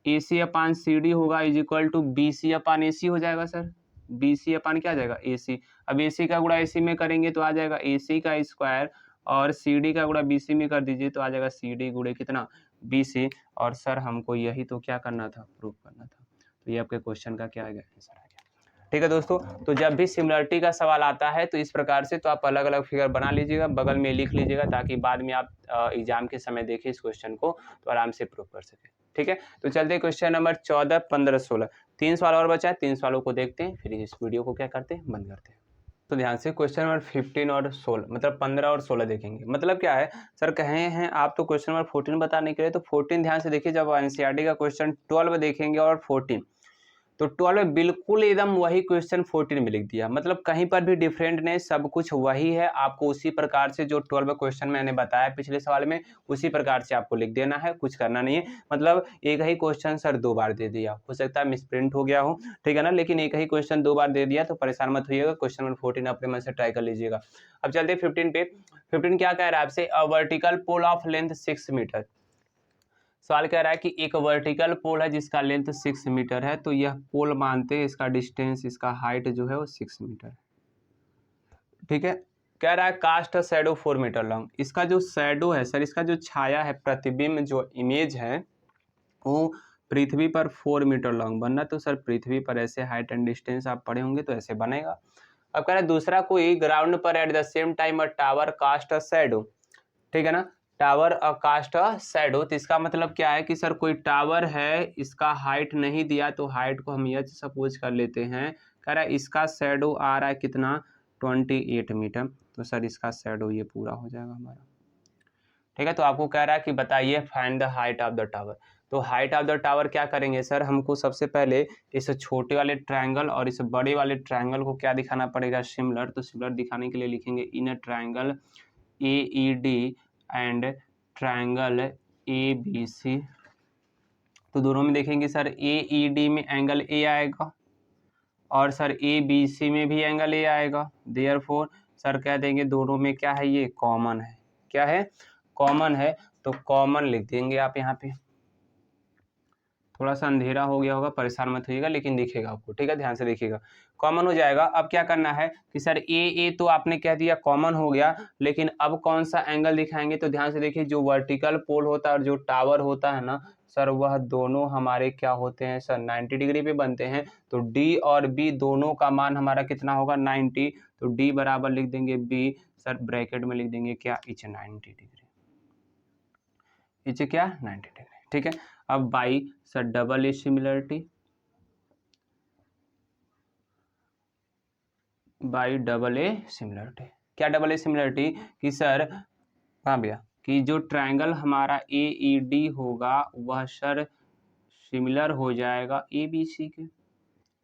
AC अपान CD होगा is equal to BC upon AC हो जाएगा सर। BC अपान क्या आ जाएगा, AC। अब AC का गुणा AC में करेंगे तो आ जाएगा AC का स्क्वायर, और CD का गुणा BC में कर दीजिए तो आ जाएगा CD गुणे कितना, BC। और सर हमको यही तो क्या करना था, प्रूव करना था। तो ये आपके क्वेश्चन का क्या आ गया, आंसर आ गया। ठीक है दोस्तों, तो जब भी सिमिलरिटी का सवाल आता है तो इस प्रकार से तो आप अलग अलग फिगर बना लीजिएगा, बगल में लिख लीजिएगा, ताकि बाद में आप एग्जाम के समय देखें इस क्वेश्चन को तो आराम से प्रूव कर सके। ठीक है, तो चलते हैं क्वेश्चन नंबर 14, 15, 16, 3 सवाल और बचा है, 3 सवालों को देखते हैं, फिर इस वीडियो को क्या करते हैं, बंद करते हैं। तो ध्यान से क्वेश्चन नंबर 15 और 16, मतलब 15 और 16 देखेंगे। मतलब क्या है सर, कहे हैं आप तो क्वेश्चन नंबर 14 बताने के लिए, तो 14 ध्यान से देखिए, जब एनसीईआरटी का क्वेश्चन 12 देखेंगे और 14, तो 12 में बिल्कुल एकदम वही क्वेश्चन 14 में लिख दिया, मतलब कहीं पर भी डिफरेंट नहीं, सब कुछ वही है। आपको उसी प्रकार से जो 12 क्वेश्चन मैंने बताया पिछले सवाल में, उसी प्रकार से आपको लिख देना है, कुछ करना नहीं है। मतलब एक ही क्वेश्चन सर 2 बार दे दिया, हो सकता है मिसप्रिंट हो गया हो, ठीक है ना, लेकिन एक ही क्वेश्चन 2 बार दे दिया तो परेशान मत होइएगा। क्वेश्चन नंबर 14 अपने मन से ट्राई कर लीजिएगा। अब चलते 15 पे। 15 क्या कह रहा है आपसे, a vertical pole of length 6 metre. सवाल कह रहा है कि एक वर्टिकल पोल है जिसका लेंथ 6 मीटर है, तो यह पोल मानते हैं इसका डिस्टेंस, इसका हाइट जो है वो 6 मीटर है। ठीक है, कह रहा है cast a shadow 4 metre long. इसका जो शैडो है सर, इसका जो छाया है, प्रतिबिंब जो इमेज है, वो पृथ्वी पर 4 मीटर लॉन्ग बनना। तो सर पृथ्वी पर ऐसे हाइट एंड डिस्टेंस आप पढ़े होंगे तो ऐसे बनेगा। अब कह रहा है दूसरा, कोई ग्राउंड पर at the same time a tower cast a shadow, ठीक है ना, टावर कास्ट शैडो। तो इसका मतलब क्या है कि सर कोई टावर है, इसका हाइट नहीं दिया, तो हाइट को हम यह सपोज कर लेते हैं। कह रहा है इसका शैडो आ रहा है कितना, 28 मीटर। तो सर इसका शैडो ये पूरा हो जाएगा हमारा। ठीक है, तो आपको कह रहा है कि बताइए find the height of the tower. तो हाइट ऑफ द टावर क्या करेंगे सर, हमको सबसे पहले इस छोटे वाले ट्रायंगल और इस बड़े वाले ट्रायंगल को क्या दिखाना पड़ेगा, सिमिलर। तो सिमिलर दिखाने के लिए लिखेंगे in a triangle AED and triangle ABC। तो दोनों में देखेंगे सर, AED में एंगल A आएगा और सर ABC में भी एंगल A आएगा। देयरफॉर सर कह देंगे दोनों में क्या है, ये कॉमन है। क्या है, कॉमन है। तो कॉमन लिख देंगे आप यहाँ पे। थोड़ा सा अंधेरा हो गया होगा, परेशान मत होइएगा, लेकिन दिखेगा आपको। ठीक है, ध्यान से देखिएगा, कॉमन हो जाएगा। अब क्या करना है कि सर ए तो आपने कह दिया कॉमन हो गया, लेकिन अब कौन सा एंगल दिखाएंगे। तो ध्यान से देखिए, जो वर्टिकल पोल होता है और जो टावर होता है ना सर, वह दोनों हमारे क्या होते हैं सर, 90 डिग्री पे बनते हैं। तो डी और बी दोनों का मान हमारा कितना होगा, 90। तो डी बराबर लिख देंगे बी, सर ब्रैकेट में लिख देंगे क्या, इच 90 डिग्री, इच क्या 90 डिग्री। ठीक है, अब by sir double A similarity, by double A similarity. क्या डबल ए सिमिलरिटी कि सर, हाँ भैया, कि जो ट्रायंगल हमारा AED होगा वह सर सिमिलर हो जाएगा ABC के।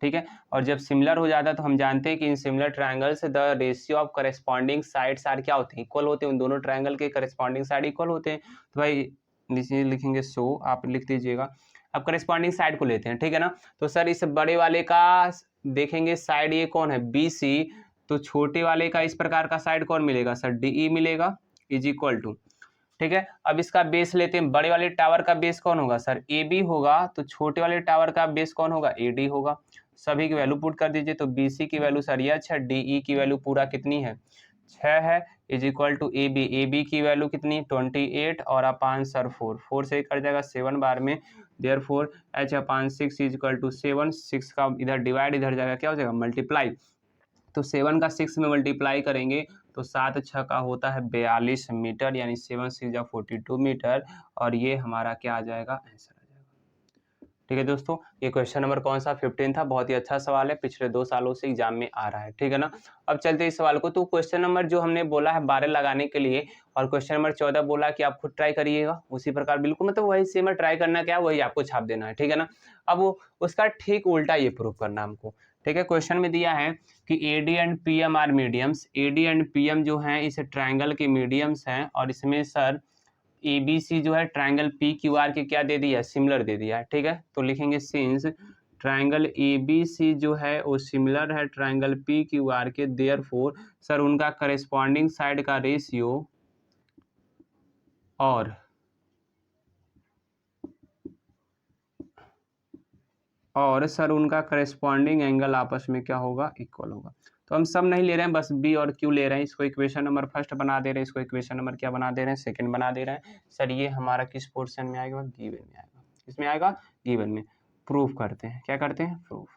ठीक है, और जब सिमिलर हो जाता है तो हम जानते हैं कि in similar triangles the ratio of corresponding sides are क्या होते हैं, इक्वल होते हैं। उन दोनों ट्रायंगल के करेस्पॉन्डिंग साइड इक्वल होते हैं। तो भाई नीचे लिखेंगे सो, आप लिख दीजिएगा। अब करेस्पॉन्डिंग साइड को लेते हैं, ठीक है ना। तो सर इस बड़े वाले का देखेंगे साइड, ये कौन है, BC। तो छोटे वाले का इस प्रकार का साइड कौन मिलेगा सर, DE मिलेगा, इज इक्वल टू। ठीक है, अब इसका बेस लेते हैं। बड़े वाले टावर का बेस कौन होगा सर, AB होगा। तो छोटे वाले टावर का बेस कौन होगा, AD होगा। सभी की वैल्यू पुट कर दीजिए। तो BC की वैल्यू सर यह 6, DE की वैल्यू पूरा कितनी है, 6 है, इज इक्वल टू AB की वैल्यू कितनी 28 और अपान सर 4 से कर जाएगा 7 बार में। Therefore H upon 6 is equal to 7, 6 का इधर डिवाइड, इधर जाएगा क्या हो जाएगा, मल्टीप्लाई। तो 7 का 6 में मल्टीप्लाई करेंगे तो 7 6 का होता है 42 मीटर, यानी 7 6 42 मीटर। और ये हमारा क्या आ जाएगा, आंसर आ जाएगा। ठीक है दोस्तों, ये क्वेश्चन नंबर कौन सा 15 था, बहुत ही अच्छा सवाल है, पिछले 2 सालों से एग्जाम में आ रहा है। ठीक है ना। अब चलते हैं इस सवाल को। तो क्वेश्चन नंबर जो हमने बोला है 12 लगाने के लिए, और क्वेश्चन नंबर 14 बोला कि आप खुद ट्राई करिएगा उसी प्रकार, बिल्कुल मतलब वही सेम है, ट्राई करना क्या है वही आपको छाप देना है। ठीक है ना। अब वो उसका ठीक उल्टा ये प्रूव करना हमको। ठीक है, क्वेश्चन में दिया है कि AD and PM are mediums, AD and PM जो है इस ट्राइंगल के मीडियम्स हैं, और इसमें सर ABC जो है ट्राइंगल PQR के क्या दे दिया है, सिमिलर दे दिया है। ठीक है, तो लिखेंगे सिंस ट्राइंगल ABC जो है वो सिमिलर है ट्राइंगल PQR के, देयरफॉर सर उनका करेस्पॉन्डिंग साइड का रेशियो और सर उनका करेस्पॉन्डिंग एंगल आपस में क्या होगा, इक्वल होगा। तो हम सब नहीं ले रहे हैं, बस बी और क्यू ले रहे हैं। इसको इक्वेशन नंबर फर्स्ट बना दे रहे हैं, इसको इक्वेशन नंबर क्या बना दे रहे हैं, सेकंड बना दे रहे हैं। सर ये हमारा किस पोर्शन में आएगा, गिवन में आएगा। किसमें आएगा, गिवन में। प्रूफ करते हैं, क्या करते हैं, प्रूफ।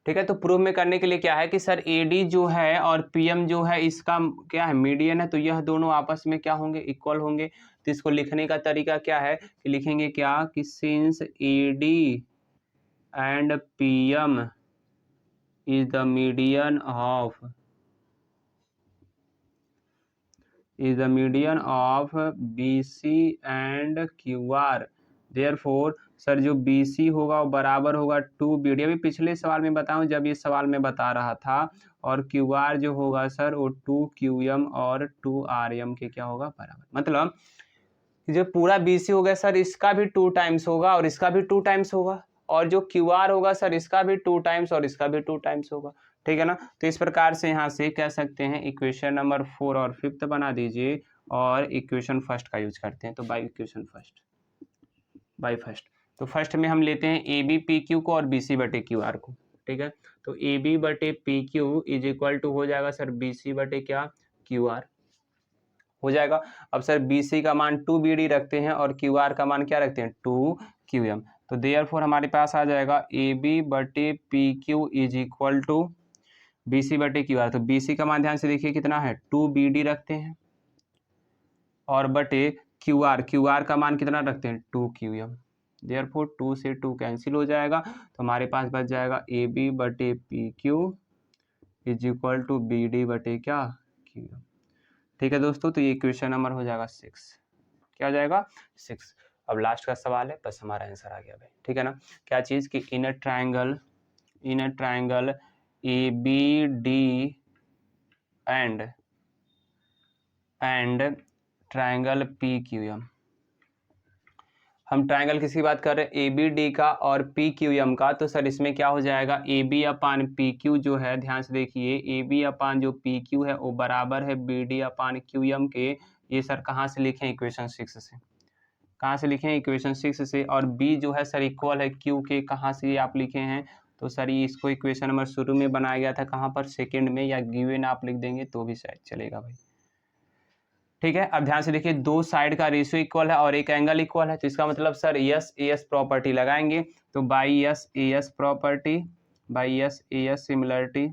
ठीक है, तो प्रूफ में करने के लिए क्या है कि सर AD जो है और PM जो है इसका क्या है, मीडियन है, तो यह दोनों आपस में क्या होंगे, इक्वल होंगे। तो इसको लिखने का तरीका क्या है कि लिखेंगे क्या कि since AD and PM is the median of BC and QR, therefore sir जो BC होगा वो बराबर होगा 2BD। अभी पिछले सवाल में बताऊं जब ये सवाल में बता रहा था, और QR जो होगा सर वो 2QM और 2RM के क्या होगा, बराबर। मतलब जो पूरा BC हो गया सर इसका भी 2 टाइम्स होगा और इसका भी 2 टाइम्स होगा, और जो QR होगा सर इसका भी 2 टाइम्स और इसका भी 2 टाइम्स होगा। ठीक है ना। तो इस प्रकार से यहाँ से कह सकते हैं इक्वेशन नंबर 4 और 5 बना दीजिए, और इक्वेशन फर्स्ट का यूज करते हैं। तो by equation first, by first, तो फर्स्ट में हम लेते हैं AB PQ को और BC बटे QR को। ठीक है, तो AB बटे PQ इज इक्वल टू हो जाएगा सर BC बटे क्या, QR हो जाएगा। अब सर BC का मान 2BD रखते हैं और QR का मान क्या रखते हैं, 2QM। तो देयरफॉर हमारे पास आ जाएगा AB बटे PQ is equal to BC बटे QR। तो BC का मान ध्यान से देखिए कितना है, 2BD रखते हैं, और बटे QR का मान कितना रखते हैं, 2QM। देयरफॉर 2 से 2 कैंसिल हो जाएगा, तो हमारे पास बच जाएगा AB बटे PQ is equal to BD बटे क्या, QM। ठीक है दोस्तों, तो ये इक्वेशन नंबर हो जाएगा 6। क्या हो जाएगा, 6। अब लास्ट का सवाल है, बस हमारा आंसर आ गया भाई। ठीक है ना। क्या चीज़ कि in a triangle ABD and triangle PQM, हम ट्राइंगल किसकी बात कर रहे हैं, ABD का और PQM का। तो सर इसमें क्या हो जाएगा, AB अपान PQ जो है, ध्यान से देखिए AB अपान जो PQ है वो बराबर है BD अपान QM के। ये सर कहाँ से लिखें, इक्वेशन 6 से। कहाँ से लिखें, इक्वेशन 6 से। और B जो है सर इक्वल है Q के, कहाँ से आप लिखे हैं, तो सर ये इसको इक्वेशन नंबर शुरू में बनाया गया था, कहाँ पर, सेकंड में, या गिवन आप लिख देंगे तो भी शायद चलेगा भाई। ठीक है, अब ध्यान से देखिए, दो साइड का रेशियो इक्वल है और एक एंगल इक्वल है, तो इसका मतलब सर यस एस प्रॉपर्टी लगाएंगे। तो by yes S property, by yes S similarity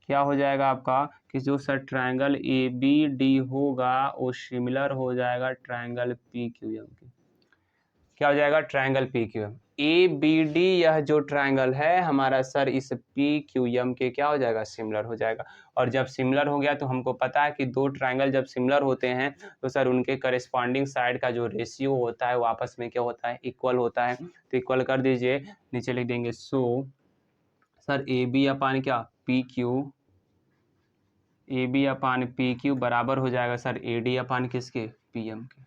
क्या हो जाएगा आपका कि जो सर ट्रायंगल ABD होगा वो सिमिलर हो जाएगा ट्रायंगल PQM के। क्या हो जाएगा, ट्रायंगल PQM। ABD यह जो ट्रायंगल है हमारा सर इस PQM के क्या हो जाएगा, सिमिलर हो जाएगा। और जब सिमिलर हो गया तो हमको पता है कि दो ट्रायंगल जब सिमिलर होते हैं तो सर उनके करेस्पॉन्डिंग साइड का जो रेशियो होता है वो आपस में क्या होता है, इक्वल होता है। तो इक्वल कर दीजिए, नीचे लिख देंगे सो सर AB अपान क्या, PQ, AB अपान PQ बराबर हो जाएगा सर AD अपान किसके, PM के,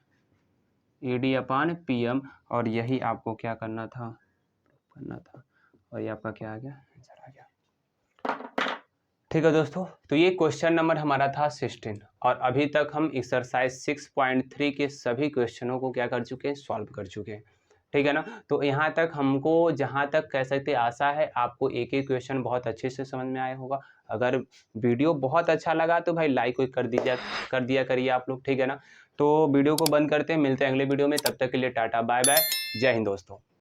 AD अपान PM। और यही आपको क्या करना था, और ये आपका क्या आ गया, आंसर आ गया। ठीक है दोस्तों, तो ये क्वेश्चन नंबर हमारा था 16, और अभी तक हम एक्सरसाइज 6.3 के सभी क्वेश्चनों को क्या कर चुके हैं, सॉल्व कर चुके हैं। ठीक है ना। तो यहाँ तक हमको जहाँ तक कह सकते आशा है आपको एक एक क्वेश्चन बहुत अच्छे से समझ में आया होगा। अगर वीडियो बहुत अच्छा लगा तो भाई लाइक कर दिया करिए आप लोग। ठीक है ना। तो वीडियो को बंद करते हैं, मिलते हैं अगले वीडियो में, तब तक के लिए टाटा बाय बाय, जय हिंद दोस्तों।